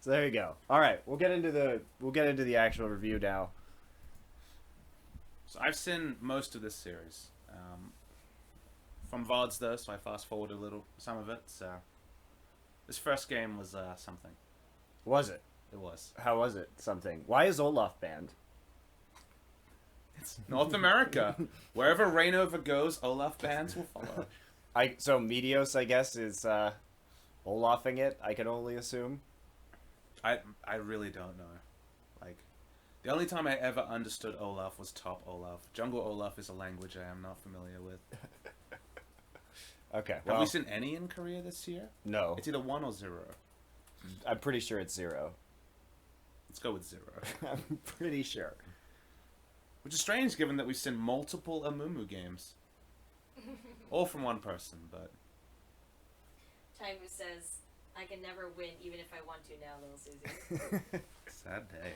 So there you go. All right, we'll get into the actual review now. So I've seen most of this series from VODs though, so I fast forwarded some of it. So this first game was something. Was it? It was. How was it? Something. Why is Olaf banned? It's North America. Wherever Rainover goes, Olaf bans will follow. So Medios, I guess, is Olafing it. I can only assume. I really don't know. Like, the only time I ever understood Olaf was top Olaf. Jungle Olaf is a language I am not familiar with. Okay. Have we seen any in Korea this year? No. It's either 1 or 0. I'm pretty sure it's 0. Let's go with 0. I'm pretty sure. Which is strange given that we've seen multiple Amumu games. All from one person, but... Taimu says, I can never win even if I want to now, little Susie. Sad day.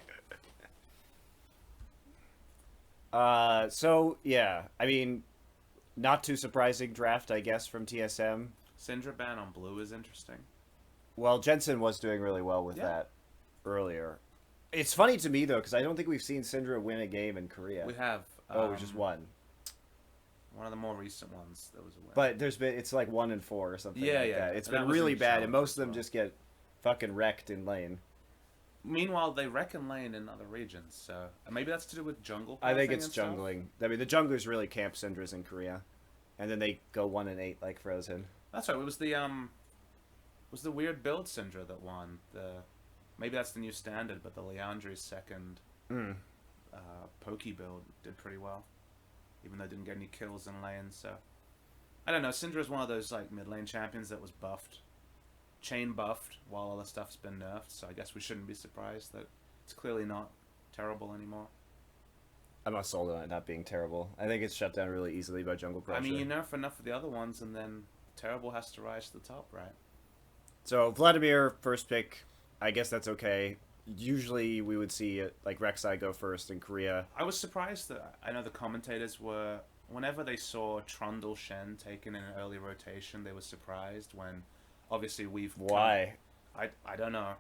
So, yeah. I mean, not too surprising draft, I guess, from TSM. Syndra ban on blue is interesting. Well, Jensen was doing really well with that earlier. It's funny to me, though, because I don't think we've seen Syndra win a game in Korea. We have. We just won. One of the more recent ones, that was a win. But it's like 1 and 4 or something like that. It's been that was really in bad, and most of challenge them as well. just get fucking wrecked in lane. Meanwhile, they reckon lane in other regions, so maybe that's to do with jungle. I think pathing it's and stuff? jungling. I mean, the junglers really camp Syndras in Korea, and then they go 1 and 8 like Frozen. That's right. It was the weird build Syndra that won. Maybe that's the new standard, but the Leandri's second pokey build did pretty well, even though it didn't get any kills in lane. So I don't know. Syndra is one of those like mid lane champions that was buffed, chain buffed, while other stuff's been nerfed. So I guess we shouldn't be surprised that it's clearly not terrible anymore. I'm not sold on it not being terrible. I think it's shut down really easily by jungle pressure. I mean, you nerf enough of the other ones, and then terrible has to rise to the top, right? So Vladimir first pick, I guess that's okay. Usually we would see like Rek'Sai go first in Korea. I was surprised that I know the commentators were, whenever they saw Trundle Shen taken in an early rotation, they were surprised when obviously Why? I don't know.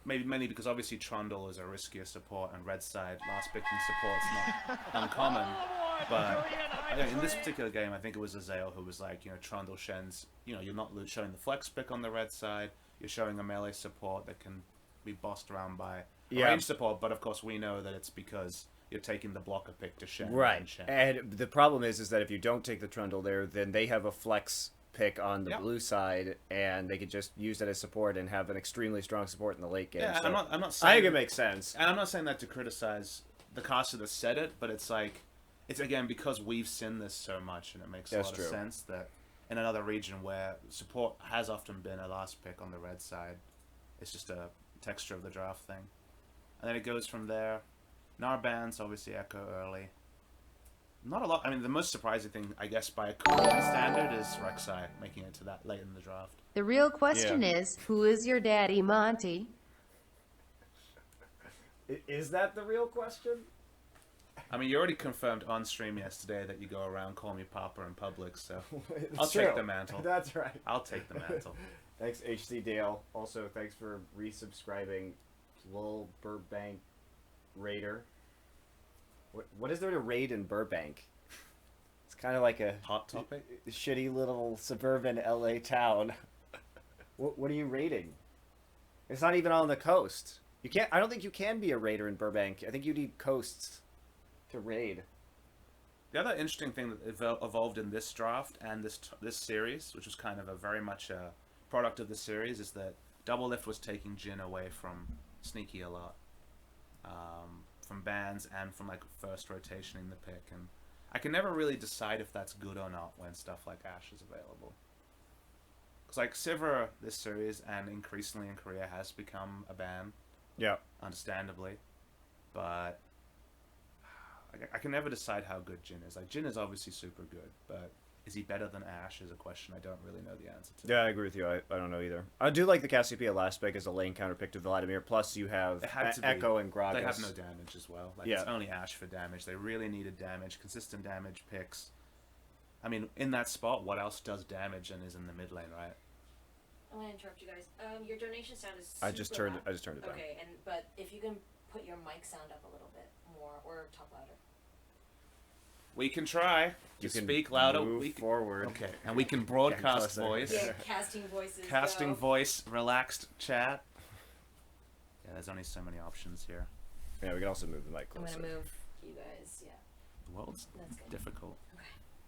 Maybe mainly because obviously Trundle is a riskier support, and Red Side last picking support's not uncommon. But in this particular game, I think it was Azael who was like, Trundle Shen's, you're not showing the flex pick on the red side. You're showing a melee support that can be bossed around by a range support. But of course, we know that it's because you're taking the blocker pick to Shen. Right. Shen. And the problem is that if you don't take the Trundle there, then they have a flex pick on the blue side, and they could just use it as support and have an extremely strong support in the late game. Yeah, so I'm not saying... I think it makes sense. And I'm not saying that to criticize the caster that said it, but it's like, it's again because we've seen this so much, and it makes a lot of sense that in another region where support has often been a last pick on the red side, it's just a texture of the draft thing. And then it goes from there. Narbans obviously echo early. Not a lot. I mean, the most surprising thing, I guess, by a Korean standard is Rek'Sai making it to that late in the draft. The real question is, who is your daddy, Monty? Is that the real question? I mean, you already confirmed on stream yesterday that you go around calling me Papa in public, so I'll true. take the mantle. That's right. I'll take the mantle. Thanks, HC Dale. Also, thanks for resubscribing, Lil Burbank Raider. What is there to raid in Burbank? It's kind of like a Hot topic? shitty little suburban LA town. What are you raiding? It's not even on the coast. You can't. I don't think you can be a raider in Burbank. I think you need coasts to raid. The other interesting thing that evolved in this draft and this series, which was kind of a very much a product of the series, is that Double Lift was taking Jhin away from Sneaky a lot. From bans and from like first rotationing the pick, and I can never really decide if that's good or not when stuff like Ashe is available. Because like Sivir this series and increasingly in Korea has become a ban. Yeah. Understandably. But I can never decide how good Jhin is. Like Jhin is obviously super good, but is he better than Ashe is a question I don't really know the answer to. Yeah, I agree with you. I don't know either. I do like the Cassiopeia last pick as a lane counter pick to Vladimir. Plus, you have Echo and Gragas. They have no damage as well. Like it's only Ashe for damage. They really needed damage, consistent damage picks. I mean, in that spot, what else does damage and is in the mid lane, right? I'm gonna interrupt you guys. Your donation sound is super I just turned loud. it down. Okay, but if you can put your mic sound up a little bit more or talk louder. We can try. You to can speak louder. move We can, forward. okay, and we can broadcast closer. voice. Yeah, casting voices. Casting go. voice, relaxed chat. Yeah, there's only so many options here. Yeah, we can also move the mic I'm closer. gonna move you guys. Yeah. The world's That's good. difficult. Okay.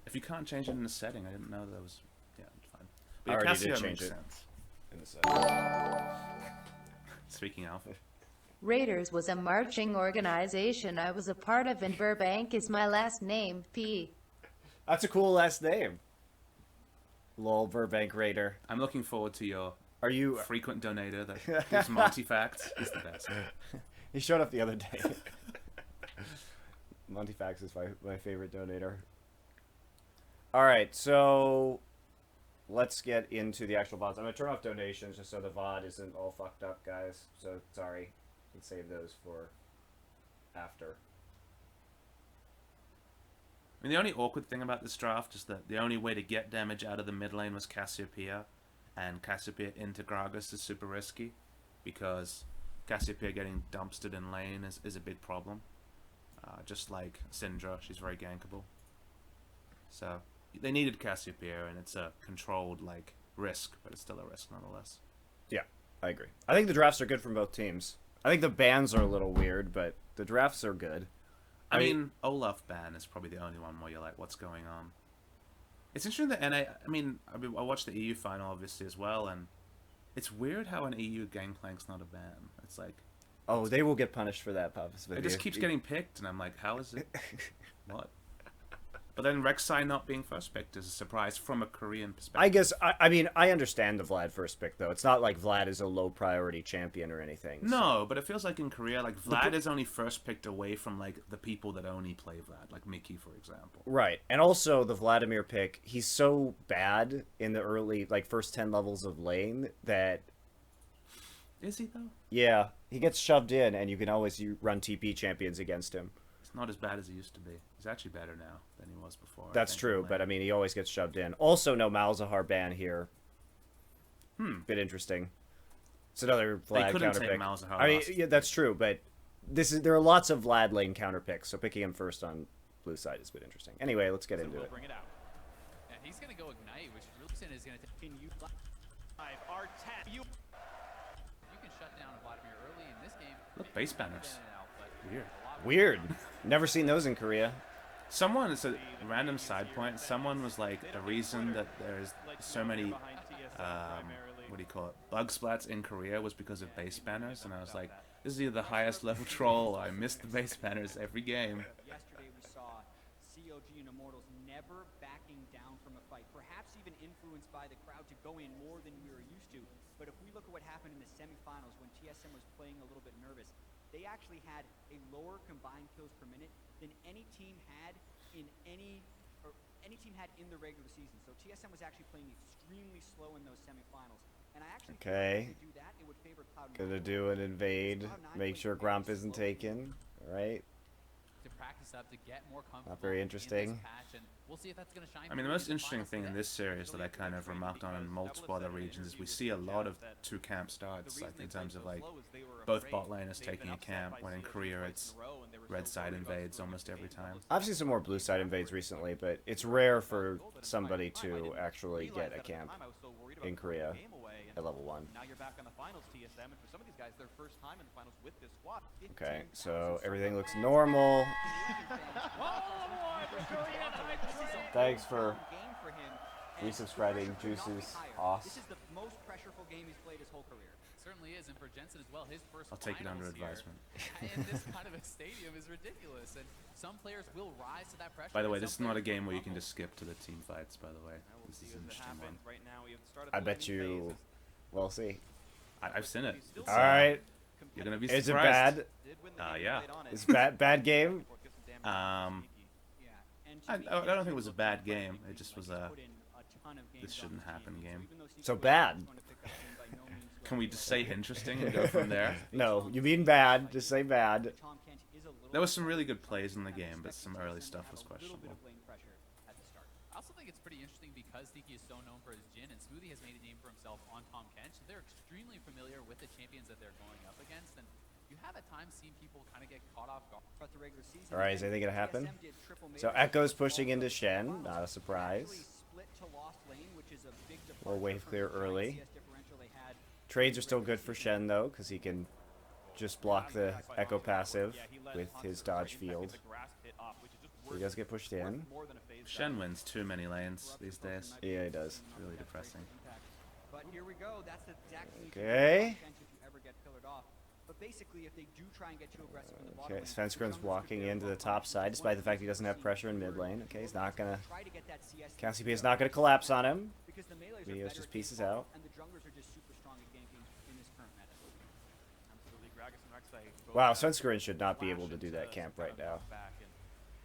If you can't change it in the setting, I didn't know that was. Yeah, it's fine. I But already Casio did change makes it. sense. In the set. Speaking of, Raiders was a marching organization I was a part of, and Burbank is my last name. P. That's a cool last name. Lol, Burbank Raider. I'm looking forward to your Are you? frequent donator that gives multi-facts. Is the best. He showed up the other day. Montyfax is my favorite donator. All right, so let's get into the actual VODs. I'm gonna turn off donations just so the VOD isn't all fucked up, guys. So sorry, let's save those for after. I mean, the only awkward thing about this draft is that the only way to get damage out of the mid lane was Cassiopeia, and Cassiopeia into Gragas is super risky, because Cassiopeia getting dumpstered in lane is a big problem. Just like Syndra, she's very gankable. So they needed Cassiopeia, and it's a controlled like risk, but it's still a risk nonetheless. Yeah, I agree. I think the drafts are good from both teams. I think the bans are a little weird, but the drafts are good. I mean, Olaf ban is probably the only one where you're like, what's going on? It's interesting that I watched the EU final obviously as well, and it's weird how an EU gangplank's not a ban. It's like, Oh, they will get punished for that, Papas. it just keeps getting picked, and I'm like, how is it? What? But then Rek'Sai not being first picked is a surprise from a Korean perspective. I guess I mean I understand the Vlad first pick though. It's not like Vlad is a low priority champion or anything. so- No, but it feels like in Korea, like Vlad is only first picked away from like the people that only play Vlad, like Mickey, for example. Right, and also the Vladimir pick. He's so bad in the early like first 10 levels of lane that Is he though? yeah he gets shoved in, and you can always run TP champions against him. It's not as bad as he used to be. He's actually better now than he was before. I That's think, true, in but I lane. mean he always gets shoved in. Also, no Malzahar ban here. Bit interesting. It's another They Vlad couldn't counter take pick. Malzahar I mean, last yeah, that's true, but there are lots of Vlad lane counter picks, so picking him first on blue side is a bit interesting. Anyway, let's get into it. Bring it out. And he's gonna go ignite, which really is gonna continue. Our tap. You can shut down Vladimir early in this game. Look, base banners. Weird. Weird. Never seen those in Korea. Someone, it's a random side point, someone was like, the reason that there's so many, what do you call it, bug splats in Korea was because of base banners, and I was like, this is either the highest level troll, I missed the base banners every game. Yesterday we saw COG and Immortals never backing down from a fight, perhaps even influenced by the crowd to go in more than we were used to. But if we look at what happened in the semifinals when TSM was playing a little bit nervous, they actually had a lower combined kills per minute than any team had in any team had in the regular season. So TSM was actually playing extremely slow in those semifinals. And I actually think Okay. if they do that, it would favor Cloud9. Gonna do an invade. Make sure Gromp isn't taken. All right. To practice up to get more comfortable. very in this interesting. patch, and we'll see if that's gonna shine I mean, the through most in interesting finals thing in today. this series that I kind of remarked on in multiple other regions is we see a lot of two camp starts, like in terms of like both bot laners taking a camp, when in Korea it's red side invades almost every time. I've seen some more blue side invades recently, but it's rare for somebody to actually get a camp in Korea at level 1. Now you're back on the finals, TSM, and for some of these guys, their first time in the finals with this squad. Okay, so everything looks normal. Thanks for resubscribing, Juices, Hoss. This is the most pressureful game he's played his whole career. Certainly is, and for Jensen as well, his first I'll take it under finals here. advisement. And this kind of a stadium is ridiculous, and some players will rise to that pressure. By the way, and this is some not a players game where you will can crumble. just skip to the team fights, by the way. Now we'll This see is an what interesting happens. one. Right now, we have started I the bet laning you. phase. We'll see. I've seen it. It's, All right. You're gonna be Is it surprised. bad? Did win the game Yeah. late on it. It's bad game. Give some damage. Yeah. And I to be don't honest, think it was a look bad like game. he It just put was in a a ton of games this shouldn't on this happen team. game. So even though So CQA bad. is going to pick up team by no means Can we going just to say interesting and go from there? No, you mean bad. Just say bad. Tom Kent is a little There was some really good plays in the game, but some early stuff was have a little bit questionable. of lane pressure at the start. I also think think it's pretty interesting because Tiki is so known for his Jhin, and Smoothie has made a name for himself on Tahm Kench. So they're extremely familiar with the champions that they're going up against, and you have at times seen people kind of get caught off guard. All right, is anything gonna happen? So Echo's pushing into Shen, not a surprise. We'll wave clear early. Trades are still good for Shen though, because he can just block the Echo passive with his dodge field. So he does get pushed in. Shen wins too many lanes these days. Yeah, he does. Really depressing. But here we go. That's exactly Okay. if you ever get pillared off. But basically, if they do try and get too aggressive in the bottom Okay, lane, Svenskern's walking into the top side, despite the fact he doesn't have pressure in mid lane. Okay, he's not gonna. try to get that CS Cassiopeia is not gonna collapse on him. because the melees Videos are just better pieces at out. and the junglers are just super strong at ganking in this current meta. Absolutely. Gragas and Rek'Sai both Wow, have Svenskern should not be able to do flashes that camp kind right of now. back, and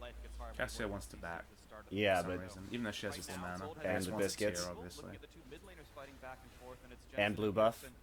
life gets hard Cassia when wants to it's back. the start of the Yeah, For some but reason. Even though she has his Right now, mana. Zold has And Just the wants a biscuits. tier, Look obviously. at the two mid laners fighting back and forth, and it's And Jensen blue buff. Bjergsen.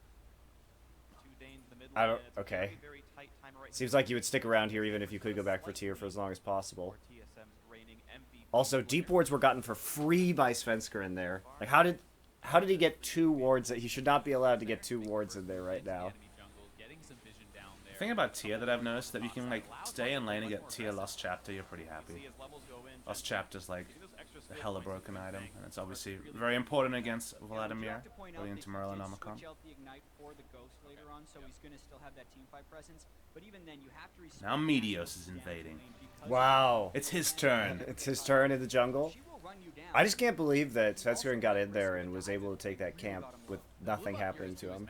Two Danes in the mid I lane, don't- and it's a okay. very, very tight timer right Seems now. like you would stick around here even if you could go back for tier for as long as possible. For TSM's reigning MVP Also, winner. deep wards were gotten for free by Svenskern there. Like, how did he get 2 wards? That he should not be allowed to get 2 wards in there right now. Enemy jungle, getting some vision down there. The thing about tier that I've noticed that you can like stay in lane and get tier Lost Chapter, you're pretty happy. See as levels go in, Lost Jensen Chapter's like getting those extra a skill hella points broken into the item, tank. and it's obviously very important against Yeah, we do Vladimir have to point out going they into Merlin did Omicron. switch out the Ignite for the Ghost later on, so he's going to still have that teamfight presence. But even then, you have to respect Now the Meteos Nationals' is damage invading. lane because Wow. It's his turn. It's his turn in the jungle. she will run you down. I just can't believe that Svenskern got in there and was able to take that camp with nothing happening to him.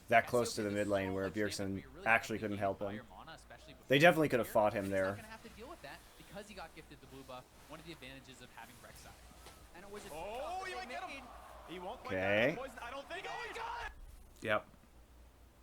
That close to the mid lane where Bjergsen actually couldn't help him. They definitely could have fought him there. He's not gonna have to deal with that because he got gifted the blue buff. One of the advantages of having Rek'Sai. And it was a Oh, you might get him. He won't quite Okay. get the poison. I don't think. Oh, he got it. Yep.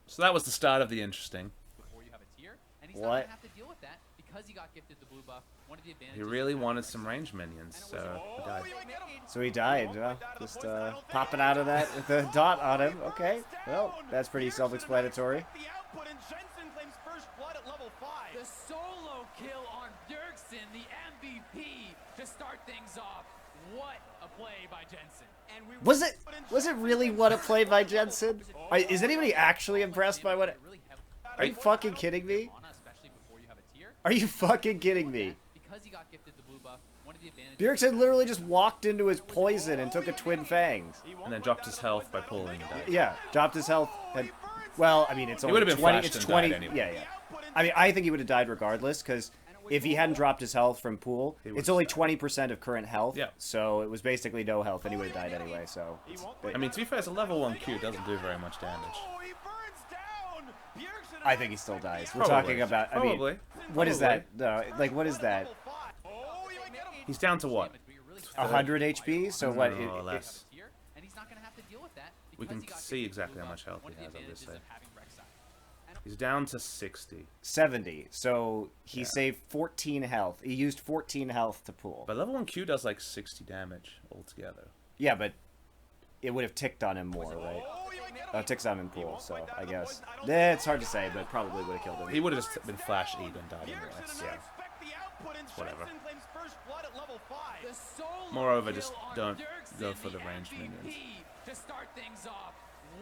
So that was the start of the interesting. Before you have a tier, and he's What? not gonna have to deal with that because he got gifted the blue buff. One of the advantages. He really wanted some range minions, so he died. Oh, you might get him. So he died, just popping out of that with a dot on him. Okay, well, that's pretty self-explanatory. The output, and Jensen claims first blood at level 5. The solo kill on Bjergsen, the MVP, to start things off. What a play by Jensen. and we Was it really what a play by Jensen? Is anybody actually impressed by what? Really heavy Are you fucking kidding me? mana, especially before you have a tier. Are you fucking kidding me? Because he got gifted the blue buff, one of the advantages. Bjergsen literally just walked into his poison and took a twin fangs. And then dropped his health by pulling and died. Yeah, dropped his health. And, well, I mean, it's only would've been 20. flashed It's and 20. died anyway. Yeah, yeah. I mean, I think he would have died regardless because if he hadn't dropped his health from pool, He would've it's only died. 20% of current health. Yeah. So it was basically no health, and he would have died anyway. So I mean, to be fair, it's a level 1 Q, doesn't do very much damage. Oh, he burns down. Bjergsen I think he still dies. We're Probably. talking about. I mean, Probably. what is that? Like, what is that? level 5. Oh, you might get him. He's down to what? But you're really 100 HP. So what? More or less. tier, and he's not gonna have to deal with that. We because can he got see gifted the exactly blue how buff, much health one he of has, the advantages obviously. of having Rek'Sai. He's down to 60. 70. So he Yeah. saved 14 health. He used 14 health to pull. But level 1 Q does like 60 damage altogether. Yeah, but it would have ticked on him more, right? Oh, you might get him. Ticks on him in pool, so I guess. It's hard to say, but probably would have killed him. He would have just been flash E'd and died anyway. Bjergsen so did not expect the output, and whatever. Jensen claims first blood at level 5. The solo Moreover, kill just on don't Bjergsen, go for the ranged MVP, minions. To start things off,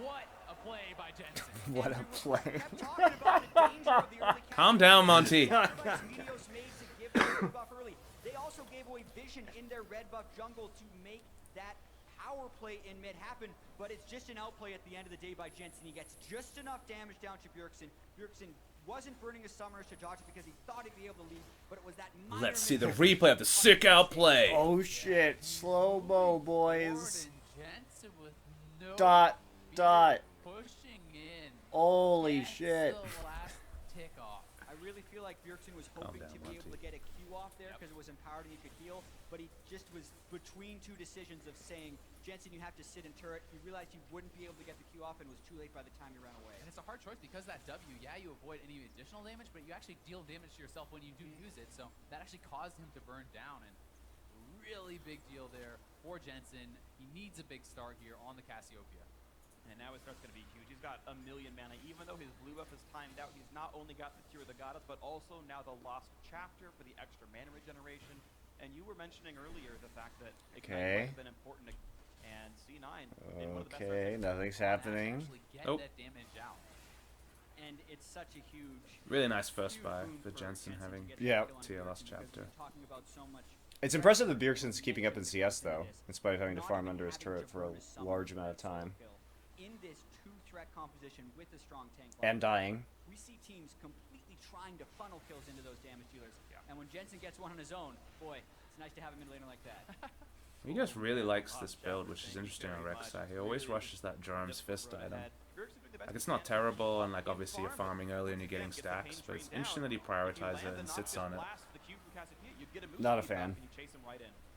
what a play by Jensen. What a play. kept talking about the danger of the early Calm down, Monty. sacrifice Meteos made to give the red buff early. They also gave away vision in their red buff jungle to make that power play in mid happen, but it's just an outplay at the end of the day by Jensen. He gets just enough damage down to Bjergsen. Bjergsen wasn't burning his summoners to dodge it because he thought he'd be able to leave, but it was that minor Let's see the mistake. replay of the sick outplay. Oh shit. Slow mo, boys. Gordon Jensen with no Dot, fear, dot. pushing in. Holy Gets shit. the last tick off. I really feel like Bjergsen was hoping down, to be able Monty. to get a Q off there because it was empowered and he could heal, but he just was between two decisions of saying, Jensen, you have to sit in turret. He realized he wouldn't be able to get the Q off and was too late by the time he ran away. And it's a hard choice because that W, yeah, you avoid any additional damage, but you actually deal damage to yourself when you do use it. So that actually caused him to burn down, and really big deal there for Jensen. He needs a big start here on the Cassiopeia. And now his start's going to be huge. He's got 1,000,000 mana. Even though his blue buff is timed out, he's not only got the Tear of the Goddess, but also now the Lost Chapter for the extra mana regeneration. And you were mentioning earlier the fact that Ignite Okay. might have been important to, and C9 did one of the best Okay, rotations. nothing's happening. Actually get Oh. that damage out. And it's such a huge, Really nice first huge buy boon for Jensen to having get Yeah. that kill on TLS Bjergsen, because chapter. we're talking about so much It's impressive that Bjergsen's keeping up in CS though, in spite of having to farm under his turret for a large amount of time. In this two-threat composition with a strong tank And dying. we see teams completely trying to funnel kills into those damage dealers. And when Jensen gets one on his own, boy, it's nice to have a mid laner like that. He just really likes this build, which is interesting on Rek'Sai. He always rushes that Jerem's Fist item. Like, it's not terrible, and like obviously you're farming early and you're getting stacks, but it's interesting that he prioritizes it and sits on it. Not a fan.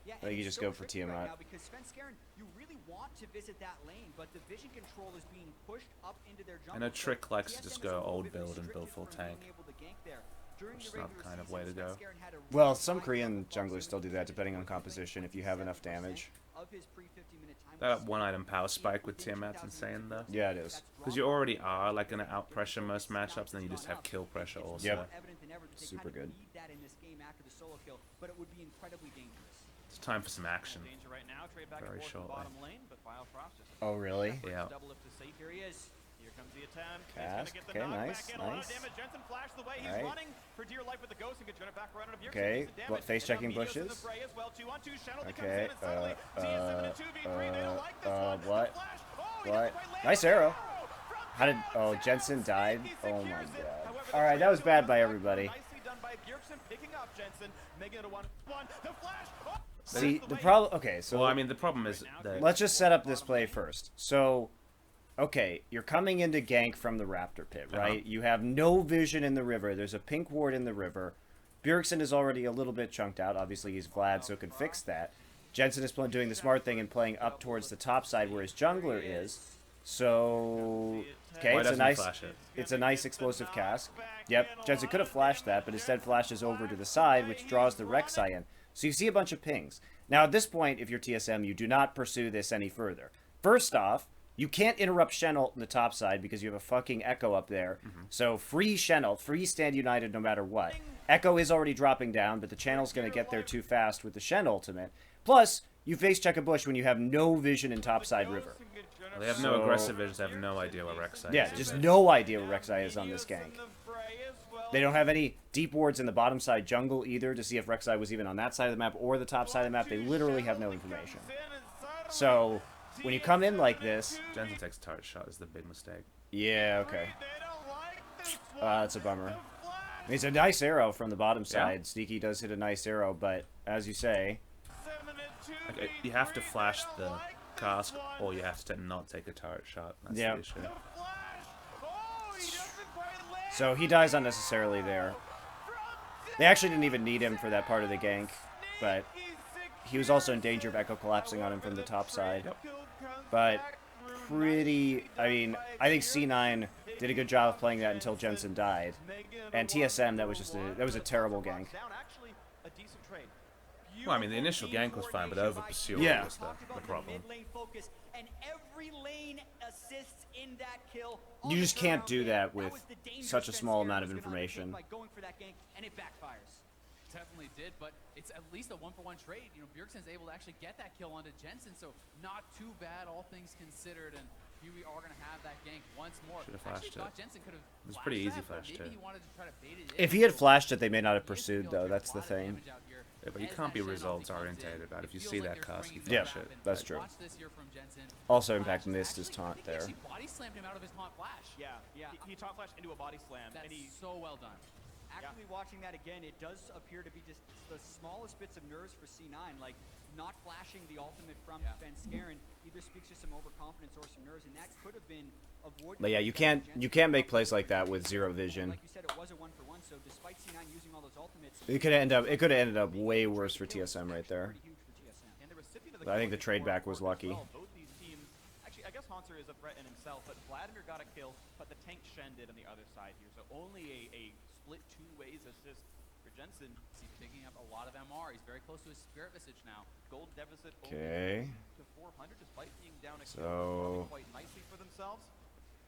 Yeah, I think and you it's just so go for tricky Tiamat. right now because Svenskeren, you really want to visit that lane, but the vision control is being pushed up into their jungle. I know Trick so likes to just TSM is go a little old bit build and build restricted full from being tank, able to gank there. During which is the not regular kind of season, way to go. Svenskeren had a Well, really some high Korean level of junglers still do that depending on 77% composition if you have enough damage. of his pre-50-minute time That was one item spent power spike with within Tiamat's 2,000 insane though. Yeah, it is. Because you already are like gonna outpressure most matchups, and then you just have kill pressure also. Yep. Super Super good. That in this game after the solo kill, but it would be incredibly dangerous. It's time for some action. Danger right now. Trade back Very and forth to the shortly. bottom lane, but Biofrost just Oh, really? Yeah. double lift to safe. Here he is. Here comes the attempt. He's Cast. gonna get the Okay, knockback nice, in. A lot nice. of damage. Jensen flashed the way. He's Alright. running for dear life with the ghost and gets back around on a Bjergsen. Okay, Decent damage. what, face And now checking Meteos in the bushes? fray as well. 2-on-2. Shenalty comes Okay, in and suddenly TSM in a 2v3. They don't like this one. The what? flash. Oh, he What? doesn't quite land Nice on the arrow. from How did? Jensen. Oh, Jensen died. He Oh my secures it. god. However, the All right, that was trade bad goes by back. everybody. Nicely done by Bjergsen, picking up Jensen, making it a 1-1. The flash. Oh, See, that's the way- problem. Okay, so Well, I mean, the problem is that let's just set up this play first. So, okay, you're coming into gank from the Raptor Pit, right? You have no vision in the river. There's a pink ward in the river. Bjergsen is already a little bit chunked out. Obviously, he's Vlad, so can fix that. Jensen is doing the smart thing and playing up towards the top side where his jungler is. So, okay, Why it's a doesn't he nice, flash it? it's a nice explosive cast. Yep, Jensen could have flashed that, but instead flashes over to the side, which draws the Rek'Sai in. So you see a bunch of pings. Now, at this point, if you're TSM, you do not pursue this any further. First off, you can't interrupt Shenalt in the top side because you have a fucking Echo up there. So free Shenalt, free Stand United no matter what. Echo is already dropping down, but the channel's going to get there too fast with the Shen ultimate. Plus, you face check a bush when you have no vision in topside river. they have no aggressive visions. They have no idea what Rek'Sai Yeah, is. just no idea what Rek'Sai is on this gank. They don't have any deep wards in the bottom side jungle either to see if Rek'Sai was even on that side of the map or the top side of the map. They literally have no information. So, when you come in like this... Jensen takes turret shot is the big mistake. Yeah, okay. That's a bummer. It's a nice arrow from the bottom side. Sneaky does hit a nice arrow, but as you say... Like, you have to flash the cask, or you have to not take a turret shot. That's Yeah. the issue. So he dies unnecessarily there. They actually didn't even need him for that part of the gank, but he was also in danger of Echo collapsing on him from the top side. But pretty... I mean, I think C9 did a good job of playing that until Jensen died. And TSM, that was just a terrible gank. Well, I mean, the initial gank was fine, but over pursuit Yeah. was the problem. And every lane assists in that kill. You just can't do that with such a small amount of information. By going for that gank, and it backfires. Definitely did, but it's at least a 1-for-1 trade. You know, Bjergsen's able to actually get that kill onto Jensen, so not too bad, all things considered. And here we are going to have that gank once more. Should've I flashed actually thought it. Jensen could have It was pretty easy flashed that, flash, but too. maybe he wanted to try to bait it in. If he had flashed it, they may not have pursued, though. That's the thing. Yeah, but you can't be results orientated about it. If you see that cask, you Yeah, flash it. that's true. Watch this here from Jensen. Also, Impact missed his taunt He there. actually body slammed him out of his taunt flash. Yeah, he top flashed into a body slam, That's and he so well done. Actually, watching that again, it does appear to be just the smallest bits of nerves for C9. Like, not flashing the ultimate from Svenskeren either speaks to some overconfidence or some nerves, and that could have been avoided. But yeah, you can't make plays like that with zero vision. Like you said, it was a 1-for-1, so despite C9 using all those ultimates, It could have ended up way worse for TSM right there. pretty huge for TSM. and the recipient of the But I think kill the trade is more back was important as lucky. well. Both these teams, actually, I guess Haunter is a threat in himself, but Vladimir got a kill, but the tank Shen did on the other side here. So only a split two ways assist for Jensen. He's picking up a lot of MR. He's very close to his spirit visage now. Gold deficit Okay. only to 400, despite being down a So- kill, quite nicely for themselves.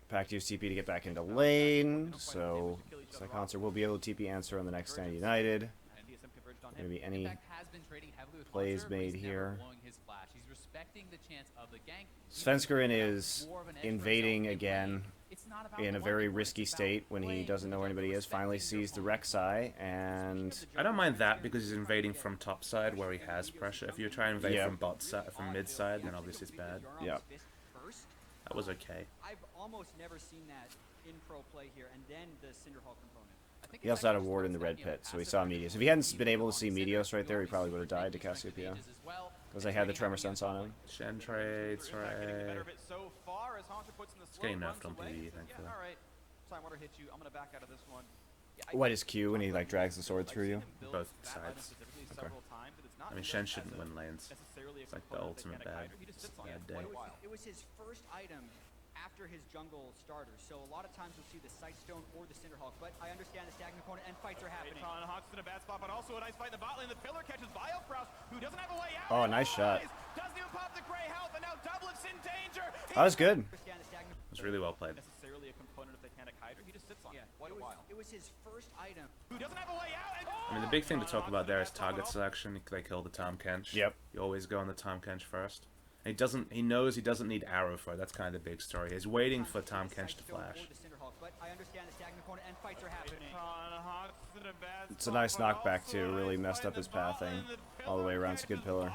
Pack to use TP to get back into lane. So, Psychoncer will be able to TP answer on the next Stand United. And TSM converged on Gonna him. be any Impact has been trading heavily with Plays Haunter, but he's made never here. blowing his flash. He's respecting the chance of the gank. Svenskerin is invading again It's not about in a the very one-v-one, risky it's about state when he playing doesn't know where anybody is. Finally sees the Rek'Sai, and I don't mind that because he's invading from top side where he has pressure. If you try and invade Yeah. from bot side, from mid side, then obviously it's bad. Yeah. That was okay. I've almost never seen that in pro play here, and then the Cinderhawk component. he also had a ward in the red pit, so he saw Meteos. If he hadn't been able to see Meteos right there, he probably would have died to Cassiopeia. Because they had the Tremor Sense on him. Shen trades, Not getting the better right? of it so far as Haunter puts in the It's slow, getting runs nerfed on away, PvE, says, thankfully. Yeah, all right. Time Water hit you. I'm gonna back out of this one. Yeah, What is Q when he like drags the sword through you? Both sides. Okay. I mean, Shen shouldn't win lanes. It's like the ultimate bad day. It was his first item after his jungle starter, so a lot of times you'll see the Sightstone or the Cinderhawk, but I understand the stagnant component and fights are happening. Hawk's in a bad spot, but also a nice fight in the bot lane. The pillar catches Biofrost, who doesn't have a way out. Oh, nice shot. Doesn't even pop the gray health, and now Dublin's in danger. That was good. Understand the stagnant It was really well played. Necessarily a component of the Titanic Hydra. He just sits on it quite a while. It was his first item. Who doesn't have a way out? And I mean, the big thing to talk about there is target selection. They kill the Tom Kench. Yep. You always go on the Tom Kench first. And he knows he doesn't need arrow for it. That's kind of the big story. He's waiting for Tom Kench to flash. But I understand the stagnant component and fights are happening. It's a nice knockback too. Really messed up his pathing all the way around. It's a good pillar.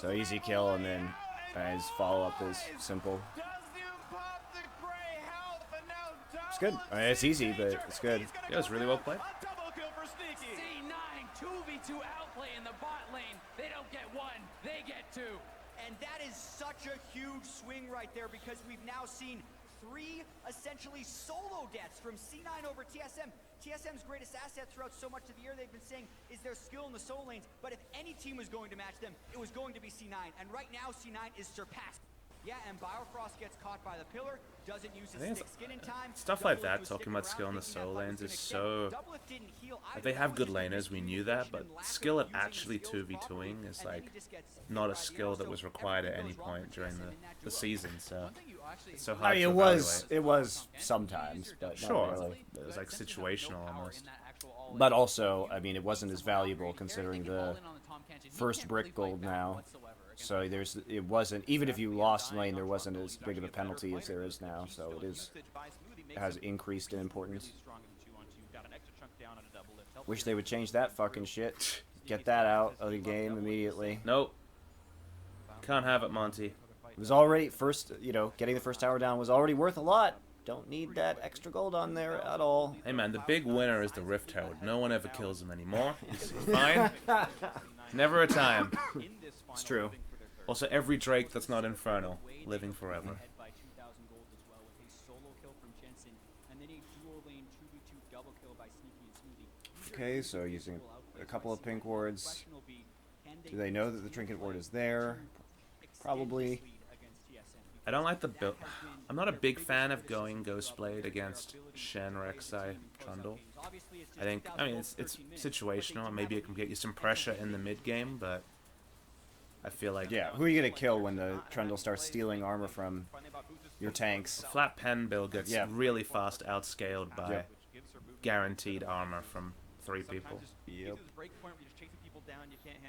So easy kill, and then his follow up is simple. It's good. I mean, it's easy, but it's good. Yeah, it was really well played. C9 2v2 outplay in the bot lane. They don't get one, they get two. And that is such a huge swing right there because we've now seen 3 essentially solo deaths from C9 over TSM. TSM's greatest asset throughout so much of the year, they've been saying, is their skill in the soul lanes. But if any team was going to match them, it was going to be C9. And right now, C9 is surpassed. Yeah, and Biofrost gets caught by the pillar, doesn't use his thick skin in time. Stuff like that, talking about skill in the soul lanes, is so... Like, they have good laners, we knew that, but skill at actually 2v2ing is like not a skill that was required at any point during the season, so it's so hard I mean, to evaluate. it was sometimes, but Sure, not really. it was like situational almost. But also, I mean, it wasn't as valuable considering the first brick gold now. So it wasn't, even if you lost lane, there wasn't as big of a penalty as there is now. So it has increased in importance. Wish they would change that fucking shit. Get that out of the game immediately. Nope. Can't have it, Monty. It was already getting the first tower down was already worth a lot. Don't need that extra gold on there at all. Hey man, the big winner is the Rift Herald. No one ever kills him anymore. He's fine. Never a time. It's true. Also, every Drake that's not Infernal, living forever. Okay, so using a couple of pink wards. Do they know that the trinket ward is there? Probably. I don't like the build. I'm not a big fan of going Ghostblade against Shen, Rek'Sai, Trundle. I mean, it's situational. Maybe it can get you some pressure in the mid game, but I feel like Yeah, who are you gonna kill when the Trundle starts stealing armor from your tanks? flat pen build gets Yeah. really fast outscaled by Yep. guaranteed armor from 3 people. Yep.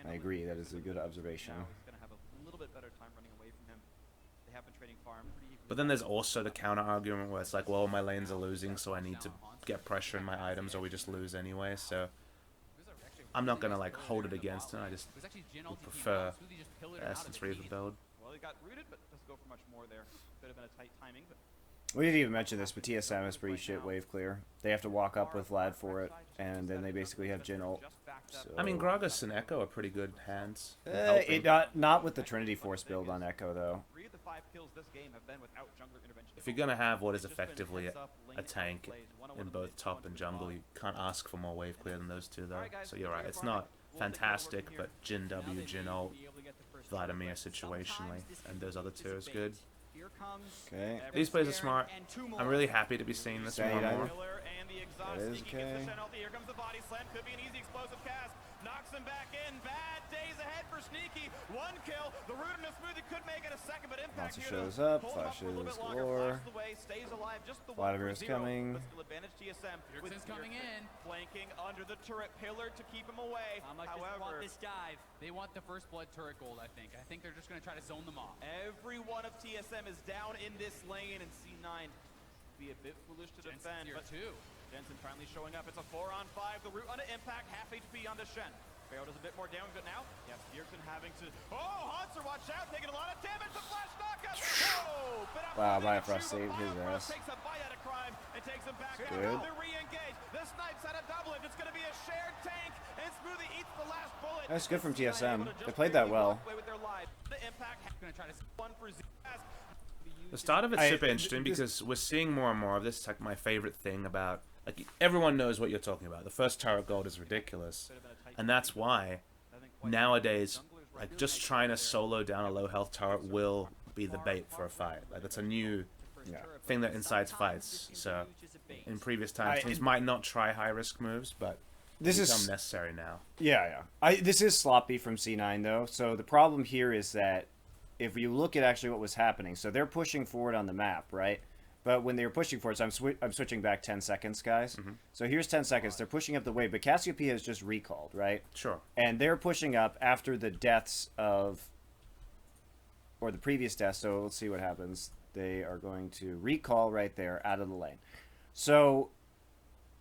I agree, that is a good observation. But then there's also the counter argument where it's like, well, my lanes are losing, so I need to get pressure in my items, or we just lose anyway. So I'm not gonna like hold it against him. I just would prefer Essence Reaver build. Well, he got rooted, but doesn't go for much more there. Could have been a tight timing, but We didn't even mention this, but TSM is pretty shit wave clear. They have to walk up with Vlad for it, and then they basically have Jhin ult. So. I mean, Gragas and Echo are pretty good hands. Not with the Trinity Force build on Echo though. 3 of the 5 kills this game have been without jungler intervention. If you're gonna have what is effectively a tank in both top and jungle, you can't ask for more wave clear than those two, though. So you're right, it's not fantastic, but Jhin W, Jhin ult, Vladimir situationally, and those other two is good. Okay. These plays are smart. I'm really happy to be seeing this more and more. That is okay. Here comes the body slam. Could be an easy explosive cast. knocks him back in. Bad days ahead for Sneaky. One kill. The root and the smoothie could make it a second, but Impact Monster here shows up, hold him up for a little flashes bit longer, galore. flashes away, stays alive. Just the Vladimir's 1-for-0, coming. but still advantage TSM with Pearson's coming in. flanking under the turret pillar to keep him away. How much does he want this dive? They want the first blood turret gold, I think. I think they're just going to try to zone them off. Every one of TSM is down in this lane, and C9 be a bit foolish to Jensen's defend, here but too. Jensen finally showing up. It's a 4-on-5. The root on Impact, half HP on the Shen. Pharaoh does a bit more damage, but now, yes, Bjergsen having to. Oh, Hanser, watch out, taking a lot of damage. The flash knockout. Oh, bit Wow, up Bifrost saved his Bifrost ass. takes a bite out of Crime and takes him back Good. out. They re-engage. The snipes at a double. It's going to be a shared tank, and Smoothie eats the last bullet. That's good from C9 TSM. able to They just played that barely well. walk away with their lives. The Impact Going to try to. one for ZS. The start of it's super this- interesting because we're seeing more and more of this. It's like my favorite thing about, like, everyone knows what you're talking about. The first turret gold is ridiculous, and that's why nowadays, like, just trying to solo down a low health turret will be the bait for a fight. Like, that's a new thing that incites fights. So in previous times, teams might not try high risk moves, but This become is necessary now. Yeah. This is sloppy from C9 though. So the problem here is that if you look at actually what was happening, so they're pushing forward on the map, right? But when they were pushing forward, so I'm switching back 10 seconds, guys. So here's 10 seconds. They're pushing up the wave, but Cassiopeia is just recalled, right? Sure. And they're pushing up after the deaths of, or the previous deaths. So let's see what happens. They are going to recall right there out of the lane. So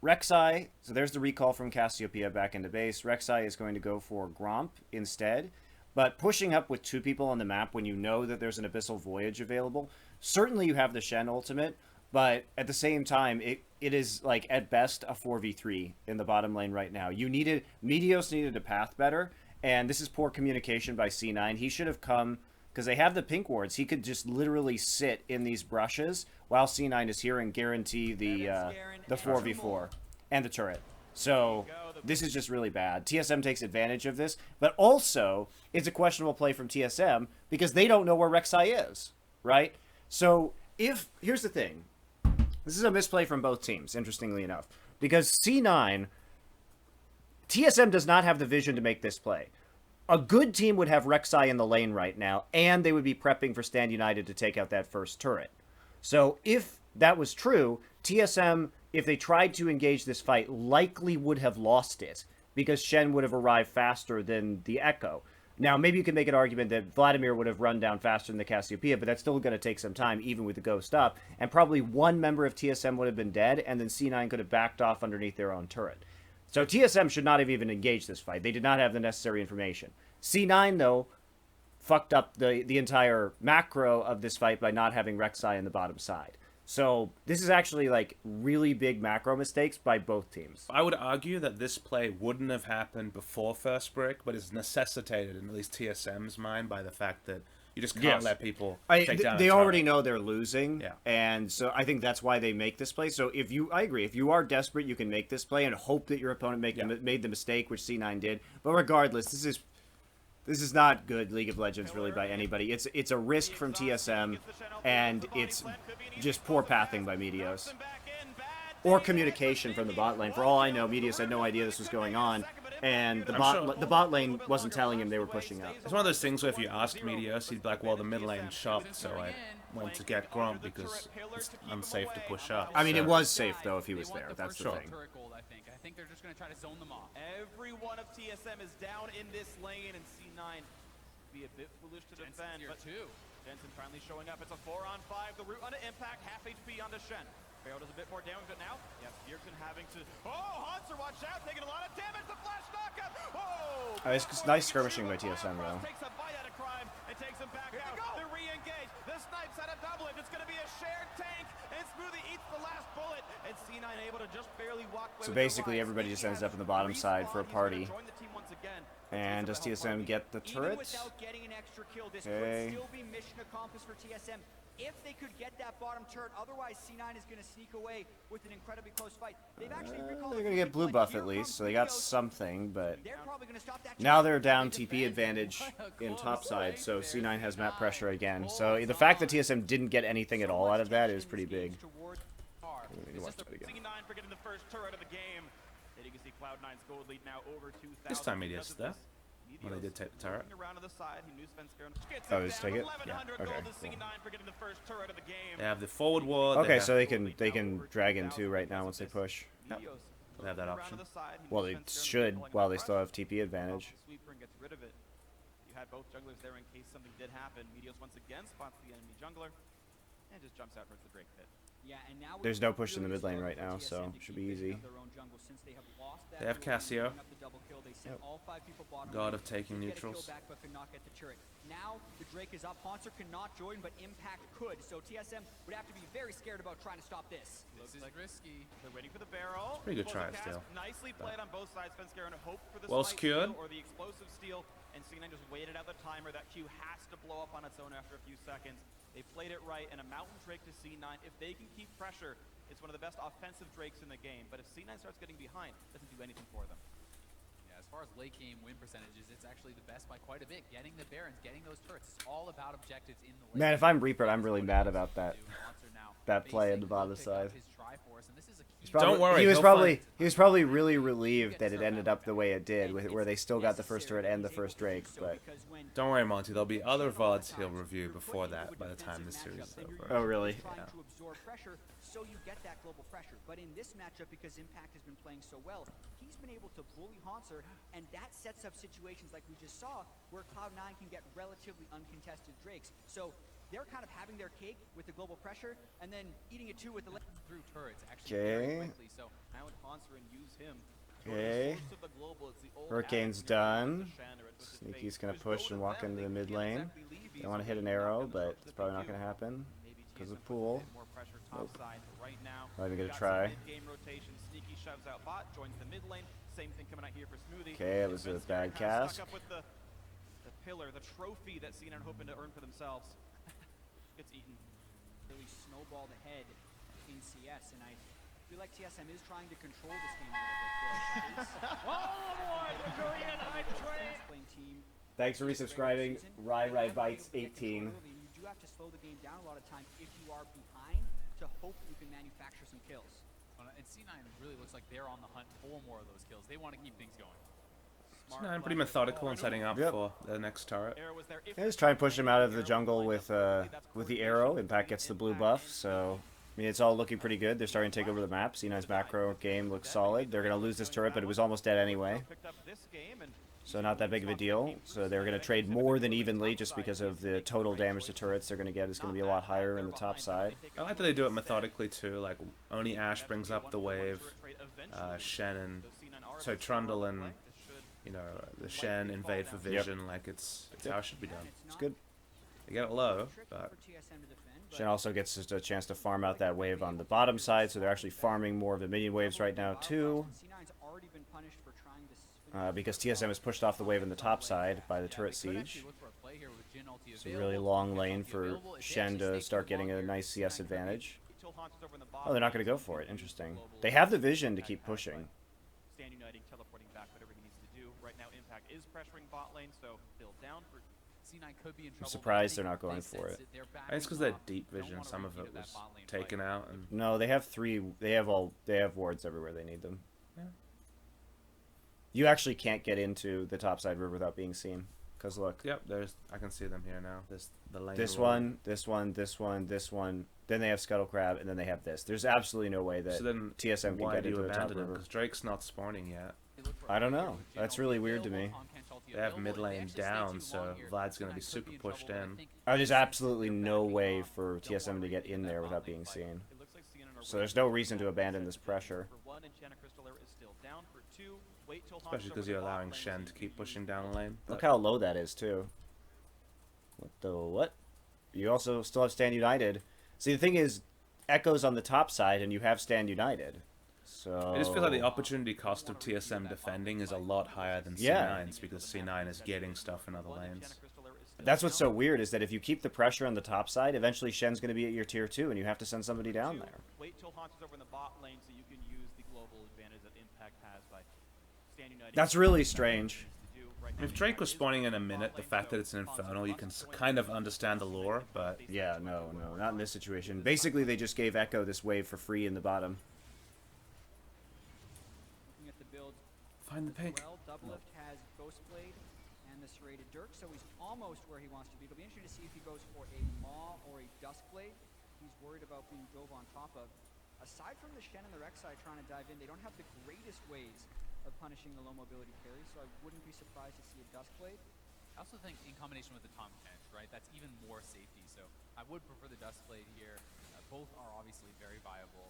Rek'Sai, so there's the recall from Cassiopeia back into base. Rek'Sai is going to go for Gromp instead. But pushing up with two people on the map when you know that there's an Abyssal Voyage available, certainly you have the Shen ultimate, but at the same time, it is, like, at best, a 4v3 in the bottom lane right now. Meteos needed a path better, and this is poor communication by C9. He should have come, because they have the pink wards, he could just literally sit in these brushes while C9 is here and guarantee the 4v4 and the turret. So this is just really bad. TSM takes advantage of this, but also it's a questionable play from TSM because they don't know where Rek'Sai is, right? So here's the thing. This is a misplay from both teams, interestingly enough, because C9, TSM does not have the vision to make this play. A good team would have Rek'Sai in the lane right now, and they would be prepping for Stand United to take out that first turret. So if that was true, TSM, if they tried to engage this fight, likely would have lost it because Shen would have arrived faster than the Echo. Now, maybe you can make an argument that Vladimir would have run down faster than the Cassiopeia, but that's still going to take some time, even with the Ghost up. And probably one member of TSM would have been dead, and then C9 could have backed off underneath their own turret. So TSM should not have even engaged this fight. They did not have the necessary information. C9, though, fucked up the entire macro of this fight by not having Rek'Sai in the bottom side. So this is actually, like, really big macro mistakes by both teams. I would argue that this play wouldn't have happened before first brick, but is necessitated in at least TSM's mind by the fact that you just can't let people take down. They already know they're losing, Yeah. and so I think that's why they make this play. So I agree, if you are desperate, you can make this play and hope that your opponent made the mistake, which C9 did. But regardless, this is not good League of Legends really by anybody. It's a risk from TSM, and it's just poor pathing by Meteos. Or communication from the bot lane. For all I know, Meteos had no idea this was going on, and the bot lane wasn't telling him they were pushing up. It's one of those things where if you asked Meteos, he'd be like, well, the mid lane shopped, so I went to get Gromp because it's unsafe to push up. I mean, So- it was safe, though, if he was there. That's the thing. Turret gold, I think. I think they're just going to try to zone them off. Every one of TSM is down in this lane, and C9 be a bit foolish to Jensen's defend, here but too. Jensen finally showing up. It's a 4-on-5. The root on the Impact, half HP on the Shen. Pharaoh does a bit more damage, but now, yes, Bjergsen having to. Oh, Hanser, watch out, taking a lot of damage. The flash knockout. Oh, It's nice skirmishing by TSM, though. Takes a bite out of Crime and takes him back out. They re-engage. The snipes at a double. It's going to be a shared tank, and Smoothie eats the last bullet, and C9 able to just barely walk away. So with their basically, lives. everybody just ends He up in the bottom has side for a respawned. He's party. gonna join the team once again. And does TSM get the Even turrets? without getting an extra kill, this Okay. could still be mission accomplished for TSM. If they could get that bottom turret, otherwise C9 is going to sneak away with an incredibly close fight. They've actually recalled They're a going to few get blue people, and buff here at least, comes so they got Meteos. something, but They're probably going to stop that now chance. they're down They TP defend. advantage in top side, so There's C9 has map C9. pressure again. So the fact that TSM didn't get anything at all out of that is pretty big. Toward We need to watch that again. C9 for getting the first turret of the game. And you can see Cloud9's gold lead now over 2,000. This time Medius because of there. this. Well, they did take the turret. Looking around to the side, he knew Svenskeren gets Oh, it just down. take it? 1100 Yeah, okay, gold to cool. C9 for getting the first turret of the game. They have the forward ward. Okay, have, so they can drag in too right now once they push. Yep. They have that option. Well, they should while they still have TP advantage. Sweeper and gets rid of it. You had both junglers there in case something did happen. Medios once again spots the enemy jungler and just jumps out towards the Drake pit. Yeah, and now There's no push in the mid lane right now, so should be easy. They have Cassio. Yep. God of taking neutrals. Now the Drake is up. Haunter cannot join, but Impact could. So TSM would have to be very scared about trying to stop this. This is risky. They're waiting for the barrel. Pretty good Close try the still. cast. Nicely played on both sides. Svenskeren hoped for the Well spike secured. steal or the explosive steal, and C9 just waited out the timer. That Q has to blow up on its own after a few seconds. They played it right, and a Mountain Drake to C9. If they can keep pressure, it's one of the best offensive Drakes in the game. But if C9 starts getting behind, it doesn't do anything for them. Yeah, as far as late game win percentages, it's actually the best by quite a bit. Getting the Barons, getting those turrets, it's all about objectives in the late Man, if game. I'm Reaper, I'm really mad about that. That play in the bottom side. Don't worry, he was he'll probably really relieved that it ended up the way it did, where they still got the first turret and the first Drake. But Don't worry, Monty. There'll be other VODs he'll review before that by the time this series is over. Oh, really? Trying to absorb pressure, so you get that global pressure. But in this matchup, because Impact has been playing so well, he's been able to bully Haunter, and that sets up situations like we just saw, where Cloud9 can get relatively uncontested Drakes. So they're kind of having their cake with the global pressure, and then eating it too with the through turrets actually very Okay. quickly. So Now with Haunter and use him. Okay. Source of the global, it's the old Hurricane's adage when you're playing done. with the Chandra, it's with his Sneaky's fate. gonna There's push no and to walk them. into They the mid can't lane. exactly leave They easy. want to hit an Knock arrow, them but out it's that probably they not going to do. happen Maybe because TSM of puts a pool. bit more pressure top Nope. side right now. Not even gonna Got try. some mid-game rotation. Sneaky shoves out bot, joins the mid lane. Same thing coming out here for Smoothie. Okay, it was a Svenskeren bad kind of cast. Stuck up with the pillar, the trophy that C9 are hoping to earn for themselves. Gets eaten. really snowballed ahead in CS, and I feel like TSM is trying to control this game a little bit. Oh boy, the Korean hype train! Playing team. Thanks for resubscribing. Rai Bites 18. You do have to slow the game down a lot of times if you are behind to hope you can manufacture some kills. and C9 really looks like they're on the hunt for more of those kills. They want to keep things going. I'm pretty methodical in setting up Yep. for the next turret. Arrow was there. If Yeah, just try and push him out of the jungle with the arrow. Impact gets the blue buff, so I mean it's all looking pretty good. They're starting to take over the map. C9's macro game looks solid. They're gonna lose this turret, but it was almost dead anyway, picked up this game and so not that big of a deal. So they're gonna trade more than evenly just because of the total damage to turrets they're gonna get is gonna be a lot higher in the top side. I like that they do it methodically too. Like only Ash brings up the wave, Shen and so Trundle and the Shen invade for vision. Like it's how it should be done. It's good. They get it low, but Shen also gets just a chance to farm out that wave on the bottom side, so they're actually farming more of the minion waves right now too. Because TSM has pushed off the wave on the top side by the turret siege. It's a really long lane for Shen to start getting a nice CS advantage. Oh, they're not going to go for it. Interesting. They have the vision to keep pushing. Stand uniting, teleporting back, whatever he needs to do. Right now, Impact is pressuring bot lane, so build down for. C9 could be in I'm trouble. surprised they're not going for it. I think it's because they're deep vision. Some of it was taken out, and No, they have three. They have wards everywhere they need them. Yeah. You actually can't get into the topside river without being seen. Cause look, yep, I can see them here now. There's the lane. this wall. one, this one, this one, this one. Then they have Scuttle Crab, and then they have this. There's absolutely no way that So then, TSM can why get do you into the top abandon them? river. Because Drake's not spawning yet. I don't know. That's really weird to me. They have mid lane down, so Vlad's gonna be super pushed in. There's absolutely no way for TSM to get in there without being seen. It looks like CNN are So there's no reason to abandon this pressure. for one, and Shanna Crystal is still down for two. Wait till Especially because you're allowing Shen to keep pushing down the lane. Look how low that is too. What the what? You also still have Stand United. See, the thing is, Echo's on the top side, and you have Stand United. So I just feel like the opportunity cost of TSM defending is a lot higher than Yeah. C9's because C9 is getting stuff in other lanes. that's what's so weird is that if you keep the pressure on the top side, eventually Shen's going to be at your tier 2, and you have to send somebody down there. Wait till Haunter's over in the bot lane so you can use the global advantage that Impact has by Stand United. That's really strange. If Drake was spawning in a minute, the fact that it's an Infernal, you can kind of understand the lore, but Yeah, no, not in this situation. Basically, they just gave Echo this wave for free in the bottom. Find the pink. Well, Doublelift has Ghostblade and the Serrated Dirk, so he's almost where he wants to be. It'll be interesting to see if he goes for a Maw or a Duskblade. He's worried about being dove on top of. Aside from the Shen and the Rek'Sai trying to dive in, they don't have the greatest ways of punishing the low mobility carry, so I wouldn't be surprised to see a Duskblade. I also think in combination with the Tom Kench, right, that's even more safety. So I would prefer the Duskblade here. Both are obviously very viable.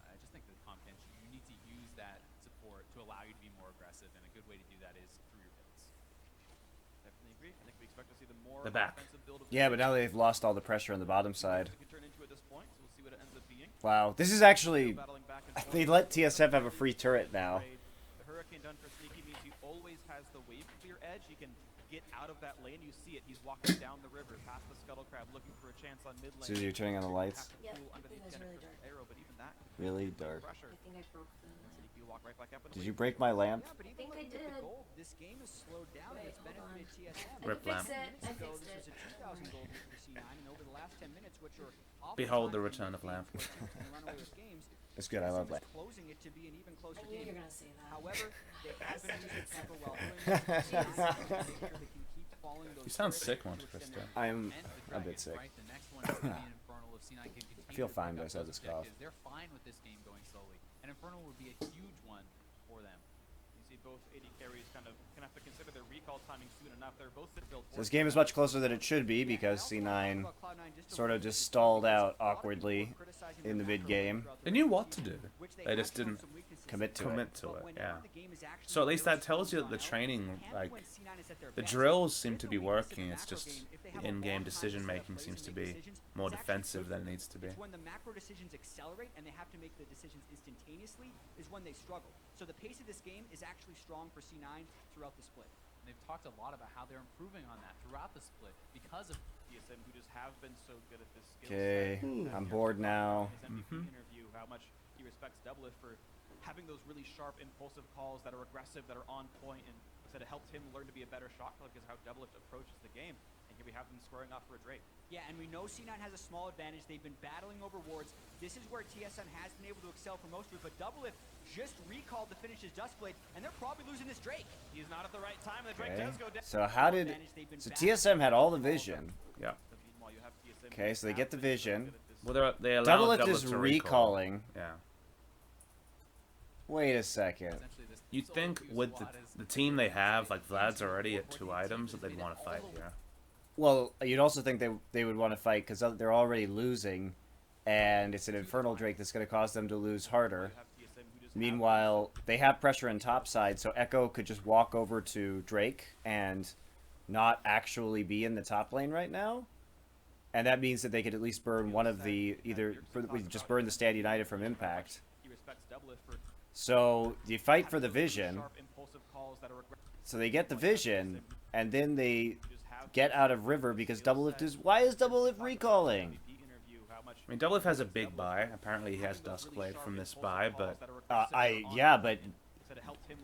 And I just think the Tom Kench, you need to use that support to allow you to be more aggressive, and a good way to do that is through your builds. Definitely agree. I think we expect to see the more The back. offensive build of Yeah, but now they've lost all the pressure on the bottom side. it could turn into at this point, so we'll see what it ends up being. Wow, this is actually... Battling back and forth. They let TSM have a free turret now. The Hurricane done for Sneaky means he always has the wave clear edge. He can get out of that lane. You see it. He's walking down the river past the Scuttle Crab looking for a chance on mid lane. Susie, you're turning on the lights. Yep, Under the it was really dark. arrow, but even that Really dark. pressure. I think I broke the... Sneaky walk right back up and Did you break my lamp? Yeah, but even think I looking at the did. gold, this game has slowed down and Wait, it's hold benefited TSM. Rip lamp. I So fixed this it. was a 2,000 gold lead for C9, and over the last 10 minutes, which are Behold the oftentimes return of lamp. games where teams can run away with games, It's good, I love TSM is that. closing it to be an even closer I knew you game. were gonna say that. However, they have been using tempo well doing this. C9 has to make sure they can keep following those You sound turrets sick, to Monte extend Cristo. their I'm And the a bit Dragons, sick. right? The next one is going to be an Infernal if C9 can continue. I feel to fine, pick but I up still have those this cough. objectives. They're fine with this game going slowly. And Infernal would be a huge one for them. You see both AD carries kind of gonna have to consider their recall timing soon enough. They're both sit built. So this game is much closer than it should be because C9 sort of just stalled out awkwardly in the mid game. They knew what to do. They just didn't Commit to it. commit to it, yeah. So at least that tells you that the training, like, the drills seem to be working. It's just in-game decision-making seems to be more defensive than it needs to be. It's when the macro decisions accelerate and they have to make the decisions instantaneously is when they struggle. So the pace of this game is actually strong for C9 throughout the split. And they've talked a lot about how they're improving on that throughout the split because of TSM who just have been so good at this skill Okay, set. I'm bored now. His MVP interview, how much he respects Doublelift for having those really sharp, impulsive calls that are aggressive, that are on point, and said it helped him learn to be a better shot caller because how Doublelift approaches the game. And here we have them squaring off for a Drake. Yeah, and we know C9 has a small advantage. They've been battling over wards. This is where TSM has been able to excel for most of it, but Doublelift just recalled to finish his Duskblade, and they're probably losing this Drake. He's not at the right time, and the Drake Okay. does go down. So how did... So TSM had all the vision. Yeah. But meanwhile, you have TSM Okay, so they get the vision. Well, they allow Doublelift is to recall. recalling. Yeah. Wait a second. essentially this. You'd solo think queue with squad is the team they have, like Vlad's already at 2 items, that they'd want to fight here. Well, you'd also think they would want to fight because they're already losing, and it's an Infernal Drake that's going to cause them to lose harder. Meanwhile, they have pressure in top side, so Echo could just walk over to Drake and not actually be in the top lane right now. And that means that they could at least burn one of the, just burn the Stand United from Impact. He respects Doublelift for So you fight for the vision, sharp, impulsive calls that are so they get the vision, and then they get out of River because Doublelift is... Why is Doublelift recalling? I mean, Doublelift has a big buy. Apparently, he has Duskblade from this buy, but Yeah, but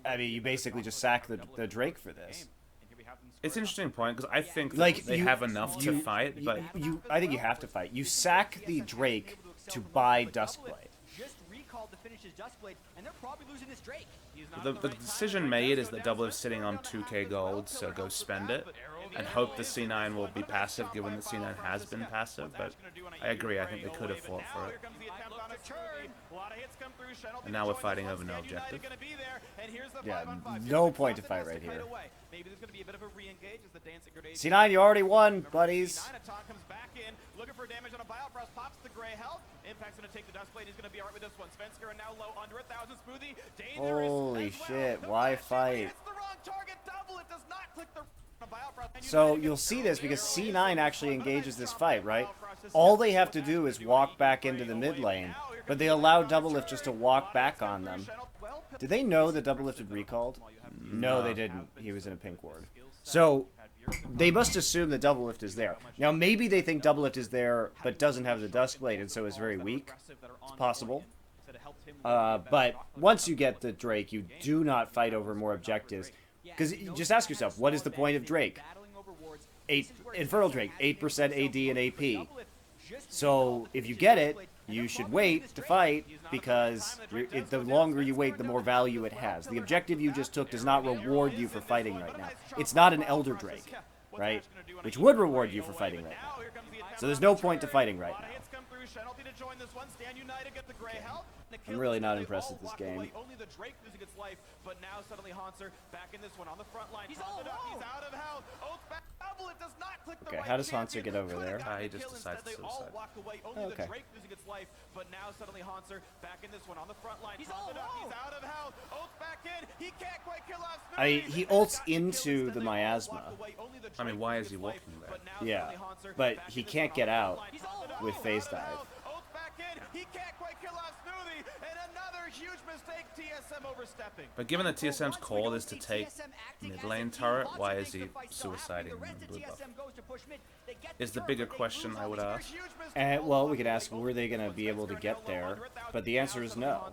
I mean, you basically just sack the Drake for this. it's an interesting point because I think Like, they you- have enough to you- fight, but I think you have to fight. You sack the Drake to buy Duskblade. Just recalled to finish his Duskblade, and they're probably losing this Drake. the decision made is that Doublelift's sitting on 2k gold, so go spend it and hope the C9 will be passive, given that C9 has been passive. But I agree, I think they could have fought for it. And now we're fighting over no objective. Yeah, no point to fight right here. Maybe there's going to be a bit of a re-engage as the dancing grenade. C9, you already won, buddies. Attack comes back in, looking for damage on a buyout. Frost pops the gray health. Impact's going to take the Duskblade. He's going to be alright with this one. Svensker are now low, under 1,000. Smoothie, dangerous. Holy as well. shit, No why flash. fight? Hits the wrong target. Double. It does not click the buyout. Frost. And So United you'll gets see through this because there. C9 actually engages this fight, right? All they have to do is walk back into the mid lane, but they allow Doublelift just to walk back on them. Did they know that Doublelift had recalled? No, they didn't. He was in a pink ward. So they must assume that Doublelift is there. Now maybe they think Doublelift is there but doesn't have the Duskblade and so is very weak. It's possible. But once you get the Drake, you do not fight over more objectives. Because just ask yourself, what is the point of Drake? Infernal Drake, 8% AD and AP. So if you get it, you should wait to fight because the longer you wait, the more value it has. The objective you just took does not reward you for fighting right now. It's not an Elder Drake, right? Which would reward you for fighting right now. So there's no point to fighting right now. I'm really not impressed with this game. Only the Drake losing its life, but now suddenly Hanser back in this one on the front line. He's out of health. Oath back double. It does not click the Okay, right how does Hanser champion. get over there? He just decides to They all suicide. walk away. Only Okay. the Drake losing its life, but now suddenly Hanser back in this one on the front line. He's out of health. Oath back in. He can't quite kill off Smoothie. I mean, he ults into the miasma. I mean, why is he walking there? Yeah, but he can't get out with phase dive. Oath back in. He can't quite kill off Smoothie. And another huge mistake. TSM overstepping. But given that TSM's call is to take mid lane turret, why is he suiciding blue buff? Is the bigger question I would ask. Well, we could ask, were they going to be able to get there? But the answer is no.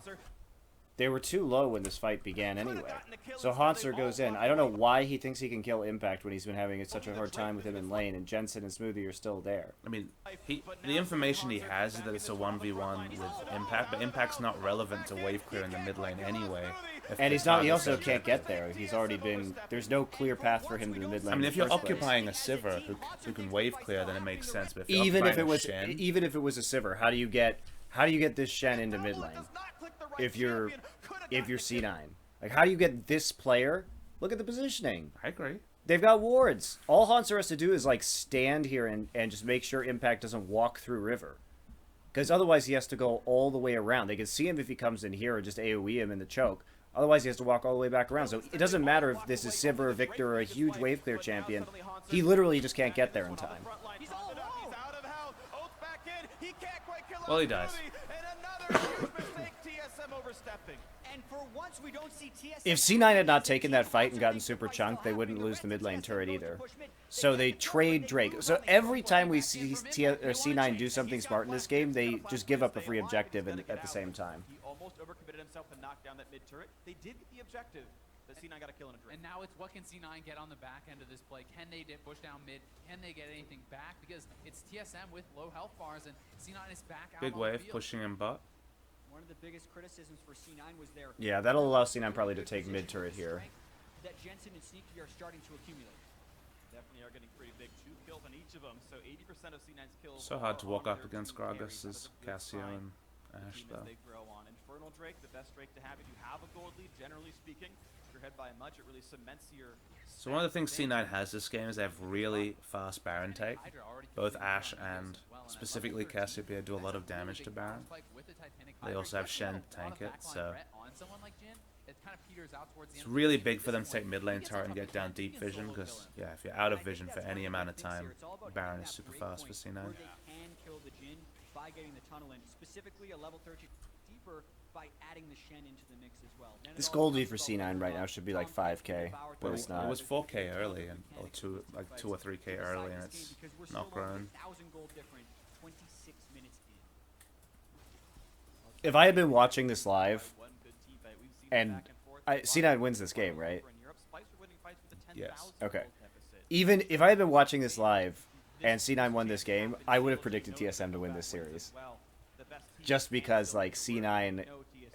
They were too low when this fight began anyway. So Hanser goes in. I don't know why he thinks he can kill Impact when he's been having such a hard time with him in lane, and Jensen and Smoothie are still there. I mean, the information he has is that it's a 1v1 with Impact, but Impact's not relevant to wave clear in the mid lane anyway. And he's not. He also can't get there. He's already been. There's no clear path for him to the mid lane. I mean, if you're in the first place. occupying a Sivir who can wave clear, then it makes sense. But if you're even if occupying it was, a Shen, even if it was a Sivir, how do you get this Shen into mid lane? If you're C9, like, how do you get this player? Look at the positioning. I agree. They've got wards. All Hanser has to do is like stand here and just make sure Impact doesn't walk through river, because otherwise he has to go all the way around. They can see him if he comes in here or just AoE him in the choke. Otherwise he has to walk all the way back around. So it doesn't matter if this is Sivir or Victor or a huge wave clear champion. He literally just can't get there in time. Well, he dies. If C9 had not taken that fight and gotten super chunked, they wouldn't lose the mid lane turret either. So they trade Drake. So every time we see C9 do something smart in this game, they just give up a free objective at the same time. He almost overcommitted himself to knock down that mid turret. They did get the objective, but C9 got a kill and a Drake. And now it's what can C9 get on the back end of this play? Can they push down mid? Can they get anything back? Because it's TSM with low health bars, and C9 is back out Big on wave the field. pushing him bot. One of the biggest criticisms for C9 was their Yeah, that'll allow C9 probably to take mid turret here. that Jensen and Sneaky are starting to accumulate. Definitely are getting pretty big. 2 kills on each of them, so 80% of C9's kills. So hard to walk are up on against their two carries. Gragas as That's a Cassio good sign. and Ash, Team though. as they grow on. Infernal Drake, the best Drake to have if you have a gold lead, generally speaking. If you're ahead by much, it really cements your. So one of the things C9 has this game is they have really fast Baron take. Both Ash and specifically Cassiopeia do a lot of damage to Baron. They also have Shen to tank it, so it's really big for them to take mid lane turret and get down deep vision, because yeah, if you're out of vision for any amount of time, Baron is super fast for C9. Where they can kill the Jhin by getting the tunnel in, specifically a level 13 deeper by adding the Shen into the mix as well. This gold lead for C9 right now should be like 5k, but it's It not. was 4k early, and or 2 or 3k early, and it's not grown. 1,000 gold different, 26 minutes in. If I had been watching this live, One good team fight. We've seen and back and forth. C9 wins this game, right? Over in Europe, Spicer winning fights with a Yes. 10,000 Okay. gold deficit. Even if I had been watching this live and C9 won this game, I would have predicted TSM to win this series. Well, the best team Just because like C9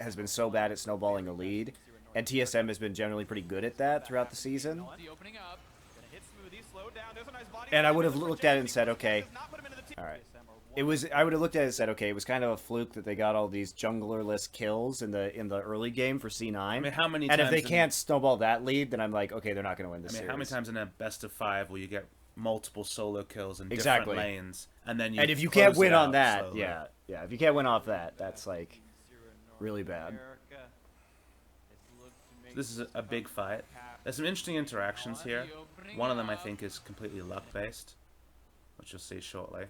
has been so bad at snowballing a lead, and TSM has been generally pretty good at that throughout the season. The opening up. gonna hit Smoothie, slow down. There's a nice body And I slam. would have This is looked at it and Jensen. said, okay, Does not put him into the team. all right. TSM are It was. I would have looked at it and said, okay, it was kind of a fluke that they got all these junglerless kills in the early game for C9. I mean, how many and if times they in- can't snowball that lead, then I'm like, okay, they're not going to win I this mean, series. how many times in a best of 5 will you get multiple solo kills in Exactly. different lanes, and then you And if you close can't it win on out that, slowly? yeah, if you can't win off that, that's like really bad. America. It's looked to make This is a big fight. There's some interesting interactions here. One of them I think is completely luck based, which you'll see shortly.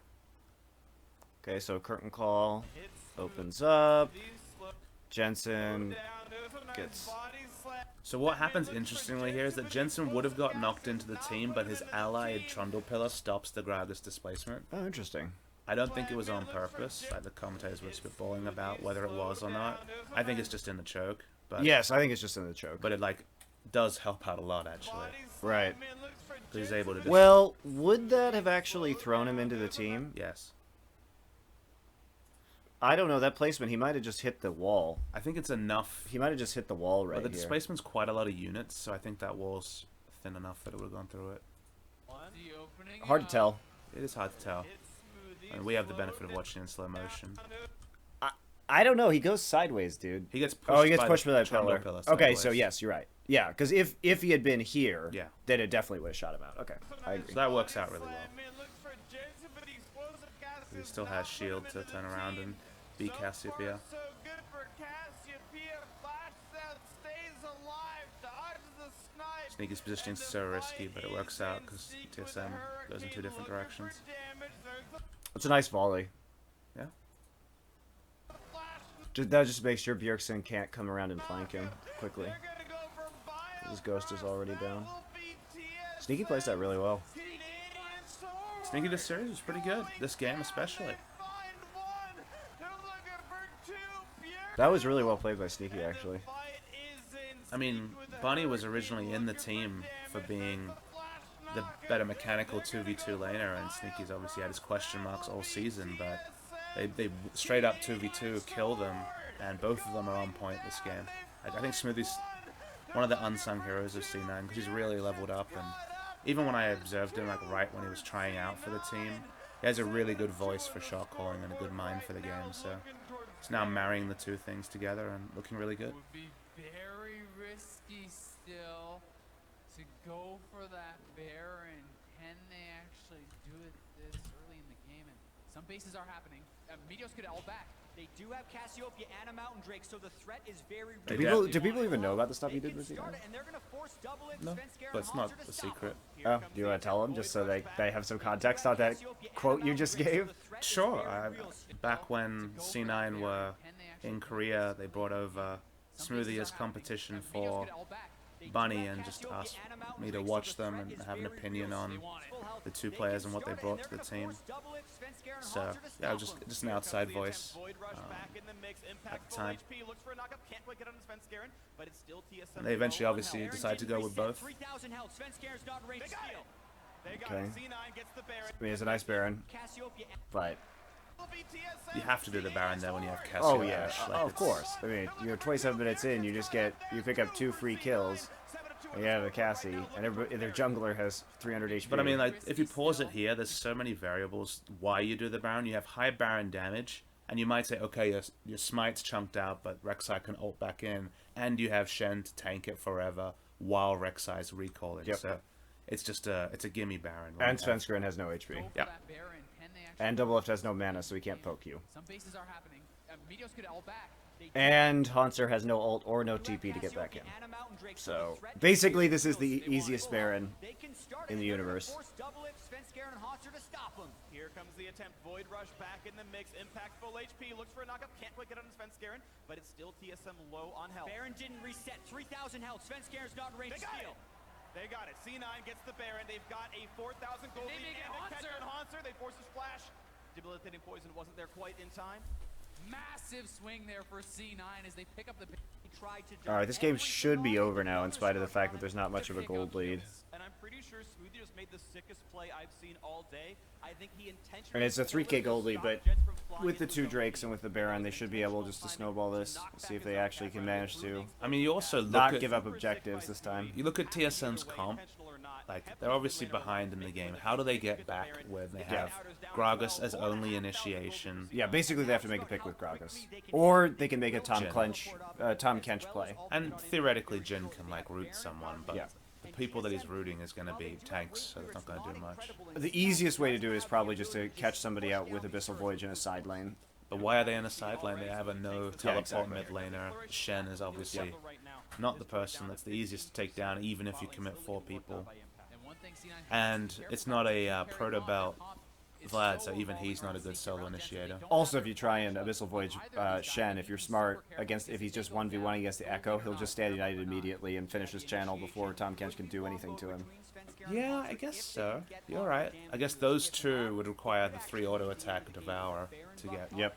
Okay, so curtain call hits opens up. Smoothie, slow Jensen down. There's a nice gets. body slam. So what happens interestingly here is that Jensen would have got knocked into the team, but his ally Trundle Pillar stops the Gragas displacement. Oh, interesting. I don't think it was on purpose, like the commentators were spitballing about whether it was or not. I think it's just in the choke, but Yes, I think it's just in the choke. but it like does help out a lot actually. Body Right. slam in, looks for So he's Jensen. able to Well, would that have actually thrown him into the team? yes. I don't know, that placement, he might have just hit the wall. I think it's enough. He might have just hit the wall right But the here. displacement's quite a lot of units, so I think that wall's thin enough that it would have gone through it. The opening Hard to tell. It is hard to tell. And we have the benefit of watching in slow motion. I don't know, he goes sideways, dude. He gets pushed. Oh, he gets by pushed the by that Trundle pillar. pillar Okay, so sideways. yes, you're right. Yeah, because if he had been here, Yeah. then it definitely would have shot him out. Okay, I agree. So that works out really well. He still has shield to turn around and beat Cassiopeia. So good for Cassiopeia. Flash out, stays alive, dodges the snipe. Sneaky's positioning's so risky, but it works out because TSM goes in two different directions. It's a nice volley. Yeah. That just makes sure Bjergsen can't come around and flank him quickly. His ghost is already down. Sneaky plays that really well. Sneaky this series was pretty good. This game especially. That was really well played by Sneaky, actually. I mean, Bunny was originally in the team for being the better mechanical 2v2 laner, and Sneaky's obviously had his question marks all season, but they straight up 2v2 kill them, and both of them are on point this game. I think Smoothie's one of the unsung heroes of C9 because he's really leveled up, and even when I observed him, like right when he was trying out for the team, he has a really good voice for shot calling and a good mind for the game, so he's now marrying the two things together and looking really good. Would be very risky still to go for that Baron. Can they actually do it this early in the game? And some bases are happening. Meteos could ult back. They do have Cassiopeia and a Mountain Drake, so the threat is very They real. Do people even know about the stuff he They did can with the start it, and they're gonna force double it, No, Svenskeren but and it's not Hauser to a stop secret. them. Oh, do you want to tell them just so they have some context on that quote you just gave? Sure. Back when C9 were in Korea, they brought over Smoothie as competition for Bunny and just asked me to watch them and have an opinion on the two players and what they brought to the team. So yeah, just an outside voice at the time. And they eventually obviously decided to go with both. Okay. I mean, it's a nice Baron, but... You have to do the Baron there when you have Cassie. Oh yeah, of course. I mean, you're 27 minutes in, you pick up 2 free kills, and you have a Cassie, and their jungler has 300 HP. But I mean, like, if you pause it here, there's so many variables why you do the Baron. You have high Baron damage, and you might say, okay, your smite's chunked out, but Rek'Sai can ult back in, and you have Shen to tank it forever while Rek'Sai's recalling. Yep. So it's just it's a gimme Baron. And Svenskeren has no HP. Yeah. And Double Lift has no mana, so he can't poke you. Some bases are happening. Meteos could ult back. And Haunter has no ult or no TP to get back in. So, basically, this is the easiest Baron in the universe. Here comes the attempt. Void Rush back in the mix. Impact full HP. Looks for a knockup. Can't quite get on Svenskeren, but it's still TSM low on health. Baron didn't reset. 3,000 health. Svenskeren's not in range to steal. They got it. C9 gets the Baron. They've got a 4,000 gold And they lead make it and a Haunter. catcher on Haunter. They force his flash. Debilitating poison wasn't there quite in time. Massive swing there for C9 as they pick up the. Alright, this game should be over now in spite of the fact that there's not much of a gold lead. And I'm pretty sure Smoothie just made the sickest play I've seen all day. I think he intentionally... And it's a 3k gold lead, but with the 2 Drakes and with the Baron, they should be able just to snowball this. See if they actually can manage to I mean, you also look not at give up objectives this time. you look at TSM's comp. Like, they're obviously behind in the game. How do they get back when they have Gragas as only initiation? Yeah, basically they have to make a pick with Gragas. Or they can make a Tom Jhin. Kench play. And theoretically, Jhin can, like, root someone, but Yeah. the people that he's rooting is going to be tanks, so it's not going to do much. The easiest way to do it is probably just to catch somebody out with Abyssal Voyage in a side lane. But why are they in a side lane? They have a no teleport exactly. mid laner. Shen is obviously not the person that's the easiest to take down, even if you commit 4 people. And it's not a proto belt Vlad, so even he's not a good solo initiator. Also, if you try and Abyssal Voyage Shen, if you're smart, if he's just 1v1 against the Echo, he'll just stand united immediately and finish his channel before Tom Kench can do anything to him. Yeah, I guess so. You're right. I guess those two would require the 3 auto attack Devour to get. Yep.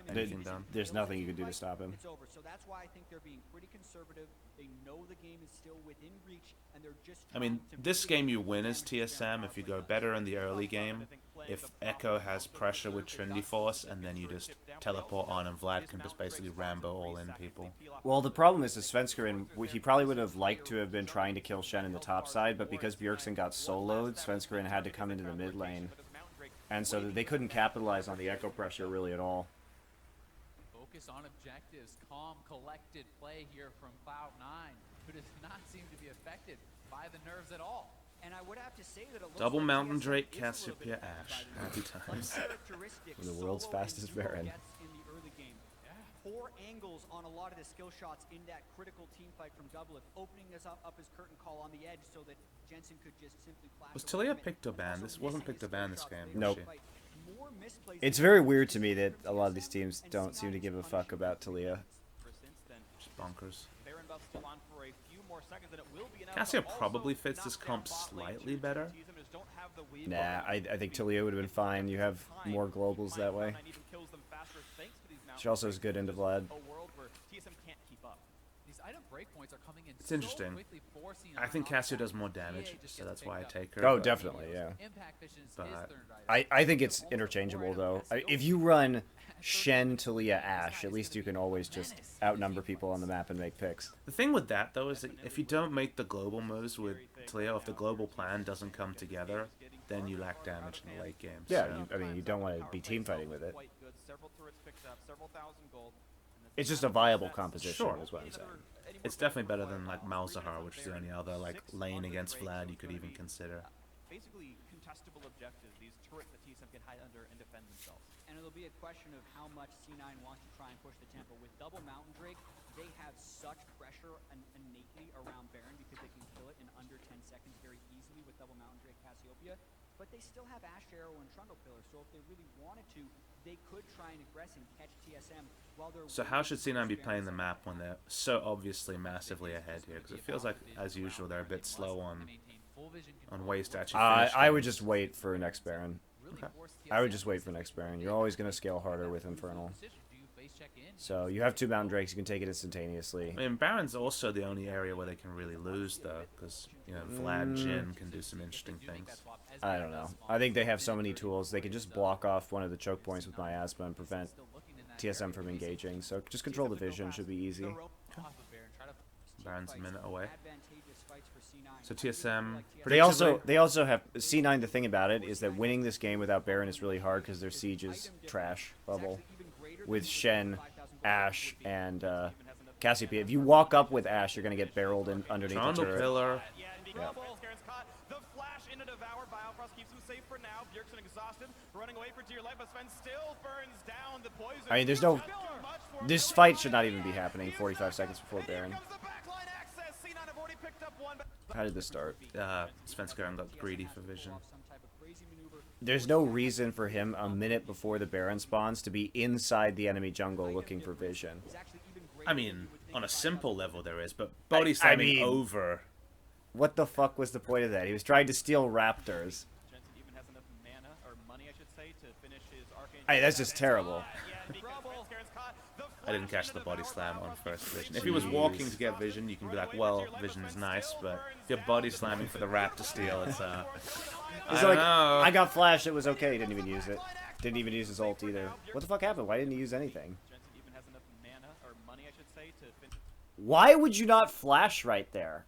anything done. There's nothing you can do to stop him. It's over. So that's why I think they're being pretty conservative. They know the game is still within reach, and they're just. I mean, this game you win as TSM if you go better in the early game. If Echo has pressure with Trinity Force, and then you just teleport on, and Vlad can just basically Rambo all in people. Well, the problem is that Svenskeren, he probably would have liked to have been trying to kill Shen in the top side, but because Bjergsen got soloed, Svenskeren had to come into the mid lane. And so they couldn't capitalize on the Echo pressure really at all. Focus on objectives, calm, collected play here from Cloud9, who does not seem to be affected by the nerves at all. And I would have to say that it looks Double like Mountain TSM Drake, is a little bit Cassiopeia, affected Ashe. by Happy the times. uncharacteristic The world's solo fastest and duo Baron. gets in the early game. Poor angles on a lot of the skill shots in that critical team fight from Doublelift, opening us up his curtain call on the edge so that Jensen could just simply flash. Was away Talia from it. picked to ban? Also This wasn't missing picked to his ban skill this shots game, late was Nope. in the fight. More misplays It's than very ever weird to me that from a lot of these TSM, teams and don't seem to C9 give a is fuck punishing about them. Talia. Just bonkers. Baron buff still on for a few more seconds, and it will be enough Cassia to also probably fits this knock comp down bot lane. slightly Two better. TSM just don't have the wave Nah, over I think Talia would have been fine. You have more globals that way. Cloud9 even kills them faster thanks to these mountain She also is good into Vlad. a world where TSM can't keep up. These item breakpoints are coming in It's so interesting. quickly for C9 I think on Cassia top. does more damage, EA just so gets that's why I picked up. take her. Oh, but- definitely, yeah. Impact Visions is But third item. I think it's interchangeable, though. If you run Shen, Talia, Ashe, at least you can always just outnumber people on the map and make picks. The thing with that, though, is that if you don't make the global moves with Talia, if the global plan doesn't come together, then you lack damage in the late game. Yeah, so- I mean, you don't want to be team fighting with it. Quite good. Several turrets picked up, several thousand gold. And It's that's just a viable composition, Sure. is what I'm saying. It's definitely better than like Malzahar, which is the only other like lane against Vlad you could even consider. basically contestable objectives, these turrets that TSM can hide under and defend themselves. And it'll be a question of how much C9 wants to try and push the tempo. With double Mountain Drake, they have such pressure innately around Baron because they can kill it in under 10 seconds very easily with double Mountain Drake Cassiopeia. But they still have Ash Arrow and Trundle Pillar, so if they really wanted to, they could try and aggress and catch TSM while they're. So how should C9 be playing the map when they're so obviously massively ahead here? Because it feels like, as usual, they're a bit slow on ways to actually finish I would games. just wait for next Baron. I would just wait for next Baron. You're always going to scale harder with Infernal. So you have two Mountain Drakes, you can take it instantaneously. I mean, Baron's also the only area where they can really lose, though, because, you know, Vlad, Jhin can do some interesting things. I don't know. I think they have so many tools. They can just block off one of the choke points with Miasma and prevent TSM from engaging. So just control the vision should be easy. Baron's a minute away. Advantageous fights for C9. So TSM... They also have C9. The thing about it is that winning this game without Baron is really hard because their siege is trash bubble with Shen, Ashe, and Cassiopeia. If you walk up with Ashe, you're gonna get barreled in underneath the Trundle turret. Pillar. Yeah, and Skaren's caught. The flash into Devour. Biofrost keeps him safe for now. Bjergsen exhausted, running away for dear life, but Sven still burns down the poison. I mean, there's no. This fight should not even be happening 45 seconds before Baron. How did this start? Svenskeren got greedy for vision. There's no reason for him a minute before the Baron spawns to be inside the enemy jungle looking for vision. I mean, on a simple level there is, but body slamming mean- over. What the fuck was the point of that? He was trying to steal raptors. Jensen even has enough mana, or money I should say, to finish his Arcane. Hey, that's just terrible. I didn't catch the body slam on first vision. If he was walking to get vision, you can be like, well, vision is nice, but if you're body slamming for the raptor steal, it's I He's don't like, know. I got flash, it was okay. He didn't even use it. Didn't even use his ult either. What the fuck happened? Why didn't he use anything? Jensen even has enough mana, or money I should say, to finish. Why would you not flash right there?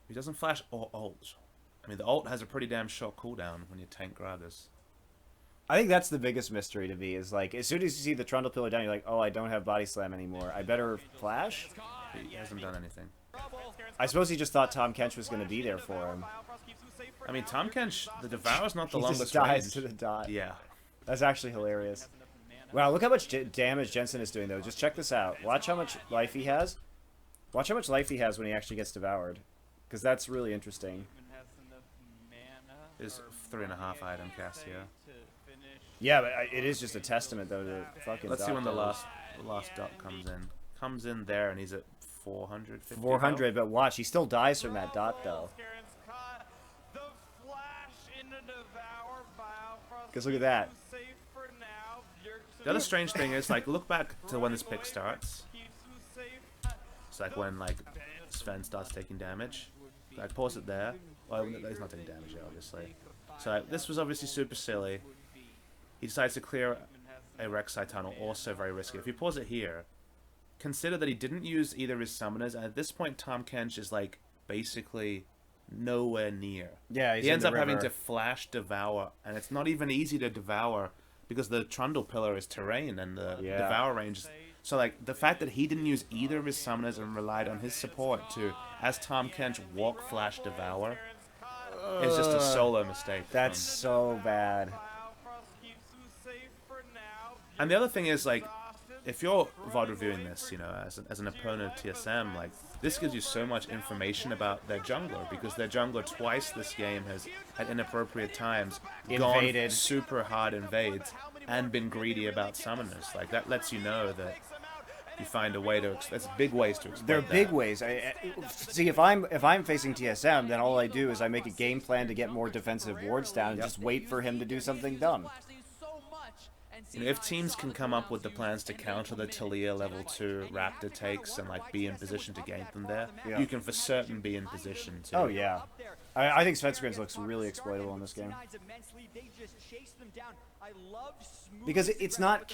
He doesn't flash or ult. I mean, the ult has a pretty damn short cooldown when you tank grabbers. I think that's the biggest mystery to me, is like, as soon as you see the Trundle Pillar down, you're like, oh, I don't have body slam anymore. I better flash? He hasn't done anything. I suppose he just thought Tom Kench was going to be there for him. I mean, Tom Kench, the Devour's not the He longest just dies range. to the dot. Yeah. That's actually hilarious. Wow, look how much damage Jensen is doing, though. Just check this out. Watch how much life he has. Watch how much life he has when he actually gets devoured. Because that's really interesting. Is 3.5 item Cassia. Yeah, but it is just a testament, though, to fucking Let's see when the dot last dot comes in. Comes in there and he's at 450. 400, but watch, he still dies from that dot, though. Because look at that. The other strange thing is, like, look back to when this pick starts. It's like when, like, Sven starts taking damage. Like, pause it there. Well, he's not taking damage yet, obviously. So, like, this was obviously super silly. He decides to clear a Rek'Sai tunnel, also very risky. If you pause it here, consider that he didn't use either of his summoners, and at this point, Tahm Kench is, like, basically nowhere near. Yeah, he's he in ends the up having river. to flash Devour, and it's not even easy to Devour because the Trundle Pillar is terrain, and the Yeah. Devour range is... So, like, the fact that he didn't use either of his summoners and relied on his support to, as Tahm Kench, walk flash Devour, is just a solo mistake. That's so bad. And the other thing is, like, if you're VOD reviewing this, you know, as an opponent of TSM, like, this gives you so much information about their jungler, because their jungler twice this game has, at inappropriate times, Invaded. gone super hard invades and been greedy about summoners. Like, that lets you know that you find a way to... There's big ways to exploit There are that. big ways. See, if I'm facing TSM, then all I do is I make a game plan to get more defensive wards down and just wait for him to do something dumb. You know, if teams can come up with the plans to counter the Talia level 2 Raptor takes and, like, be in position to gank them there, Yeah. you can for certain be in position to... Oh yeah, I think Svenskriens looks really exploitable in this game because it's not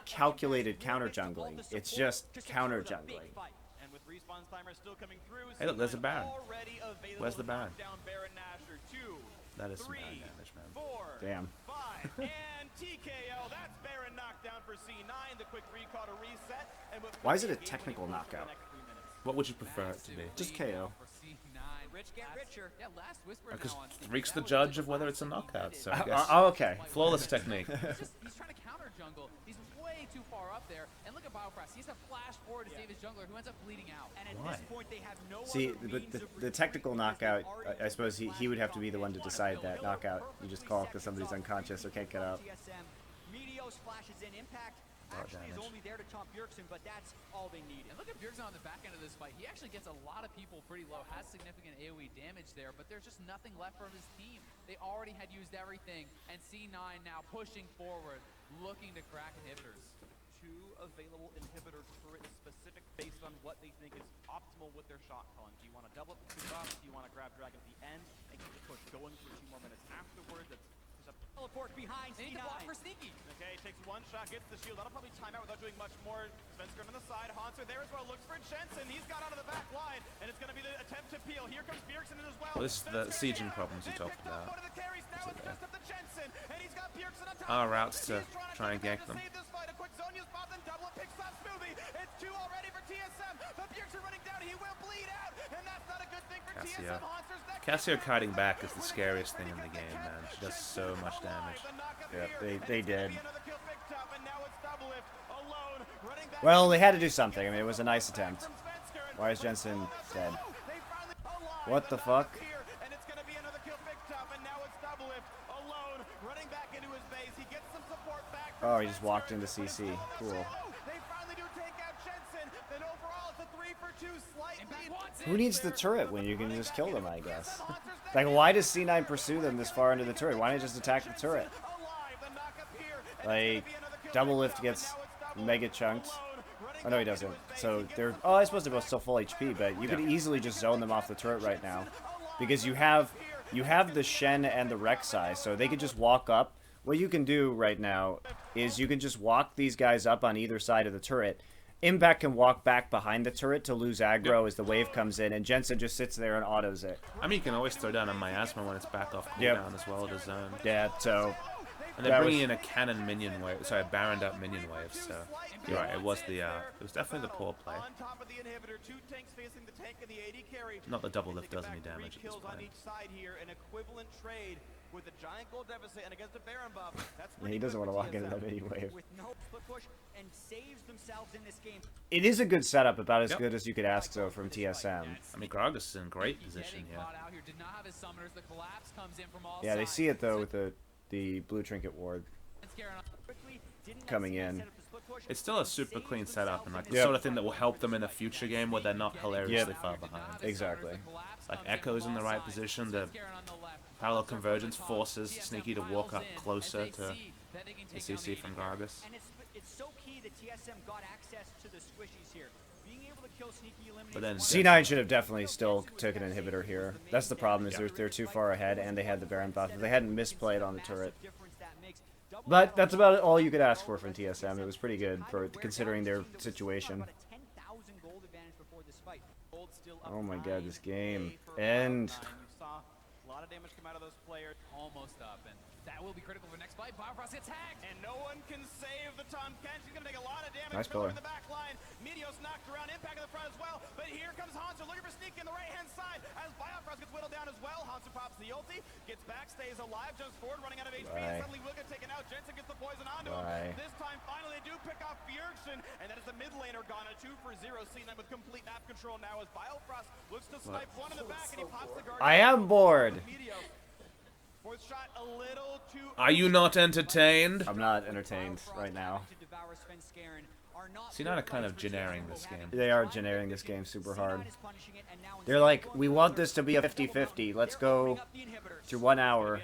calculated counter jungling. It's just counter jungling. Hey, look, there's a Baron. Where's the Baron? That is some bad damage, man. Damn. And TKO, that's Baron knockdown for C9, the quick recall to reset. And with Why is it a technical knockout? What would you prefer it to be? Just KO. Rich get richer. Yeah, last whisper Because now on Reek's the judge of whether it's a knockout, so I guess... Okay. Flawless technique. He's trying to counter jungle. He's way too far up there. And look at Biocraft. He's a flash forward to save his jungler, who ends up bleeding out. And at Why? this point, they have no See, other but means the of technical retrieving knockout, because they've I suppose already he would have to be the one to from decide the that kill. knockout. You just call because somebody's unconscious or can't get up. TSM. Meteos flashes in. Impact lot of actually is damage. only there to taunt Bjergsen, but that's all they needed. And look at Bjergsen on the back end of this fight. He actually gets a lot of people pretty low, has significant AoE damage there, but there's just nothing left from his team. They already had used everything, and C9 now pushing forward, looking to crack inhibitors. Two available inhibitor turrets specific based on what they think is optimal with their shot calling. Do you want to double up the two drops? Do you want to grab Dragon at the end and keep the push going for 2 more minutes afterwards? That's just a Teleport behind They need to block for C9. Sneaky. okay, takes one shot, gets the shield. That'll probably time out without doing much more. Svenskrim on the side, Haunter there as well. Looks for Jensen. He's got onto the back line, and it's going to be the attempt to peel. Here comes Bjergsen in as well. Well, this is the sieging problems you talked about. One of the carries now Is it it's there? just up to Jensen, and he's got Bjergsen on top. Our routes to He's try and gank to them. save this fight. A quick Zonya's pop, then double it, picks up Smoothie. It's 2 already for TSM, but Bjergsen running down. He will bleed out, and that's not a good thing for Cassio. TSM. Haunter's next. Cassio kiting back is the scariest thing in the game, man. She does so much damage. Yeah, they did. Another kill picked up, and now it's double lift alone, running back. Well, they had to do something. I mean, it was a nice attempt. Why is Jensen dead? What the fuck? And it's going to be another kill picked up, and now it's double lift alone, running back into his base. He gets some support back. Oh, he just walked into CC. Cool. They finally do take out Jensen. Then overall, it's a 3 for 2 slight lead. Who needs the turret when you can just kill them, I guess? Like, why does C9 pursue them this far into the turret? Why not just attack the turret? Like, double lift gets mega chunked. Oh, no, he doesn't. So they're... Oh, I suppose they're both still full HP, but you could easily just zone them off the turret right now. Because you have the Shen and the Rek'Sai, so they could just walk up. What you can do right now is you can just walk these guys up on either side of the turret. Impact can walk back behind the turret to lose aggro as the wave comes in, and Jensen just sits there and autos it. I mean, you can always throw down a miasma when it's back off cooldown Yep. as well to zone. Yeah, so... And they're That bringing was- in a cannon minion wave, sorry, a baroned up minion wave, so... You're right, it was definitely the poor play. On top of the inhibitor, 2 tanks facing the tank and the AD carry. Not that double lift They does get any back damage 3 at this kills on point. each side here, an equivalent trade with a giant gold deficit and against a Baron buff. That's Yeah, he doesn't want to walk into that mini wave. With no split push and saves themselves in this game. It is a good setup, about as Yep. good as you could ask, though, from TSM. I mean, Gragas is in great position Getting here. caught out here, did not have his summoners. The collapse comes in from all Yeah, they sides. see it, though, with the blue trinket ward Quickly, didn't let coming C9 in. set up the split push It's still a and super saves clean setup, and like the Yep. sort of thing that will help them in a future game where they're not hilariously far behind. Exactly. Like Echo's in the right position, the parallel convergence forces Sneaky to walk up closer to the CC from Gragas. And it's TSM got access to the squishies here. Being able to kill sneaky eliminates But then C9 should have definitely still took an inhibitor here. That's the problem, is they're too far ahead, and they had the Baron buff. If they hadn't misplayed on the turret. But that's about all you could ask for from TSM. It was pretty good for considering their situation. Oh my god, this game. And You saw a lot of damage come out of those players. Almost up, and that will be critical for next fight. Biofrost gets hacked. And no one can save the Tom Kench. He's going to take a lot of damage. Nice pillar. In the back line. Meteos knocked around. Impact in the front as well. But here comes Hanzo looking for sneak in the right-hand side as Biofrost gets whittled down as well. Hanzo pops the ulti. Gets back, stays alive, jumps forward, running out of HP. And suddenly will get taken out. Jensen gets the poison onto him. This time, finally, they do pick off Bjergsen. And that is the mid laner gone. A 2 for 0. Seeing them with complete map control now as Biofrost looks to snipe one in the back. And he pops the guard. I am bored. Fourth shot a little too. Are you not entertained? I'm not entertained right now. C9 are kind of generic this game. They are generating this game super hard. They're like, we want this to be a 50-50. Let's go through 1 hour.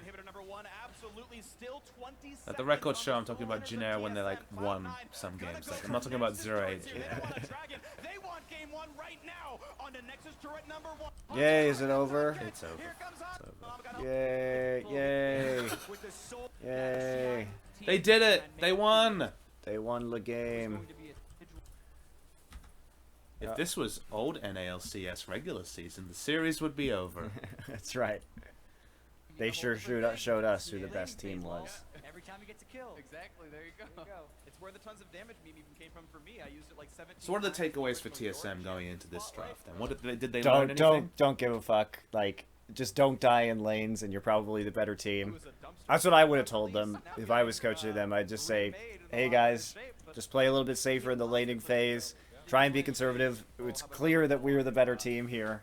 At the record show, I'm talking about generic when they like won some games. Like, I'm not talking about 0-8. Yay, is it over? It's over. It's over. Yay, yay, yay. They did it! They won! They won the game. If this was old NALCS regular season, the series would be over. That's right. They sure showed us who the best team was. Every time he gets a kill. Exactly, there you go. It's where the tons of damage meme even came from for me. I used it like 17 So what are the times. takeaways for TSM going into this draft? And what did they learn anything? Don't give a fuck. Like, just don't die in lanes, and you're probably the better team. That's what I would have told them if I was coaching them. I'd just say, hey guys, just play a little bit safer in the laning phase. Try and be conservative. It's clear that we're the better team here.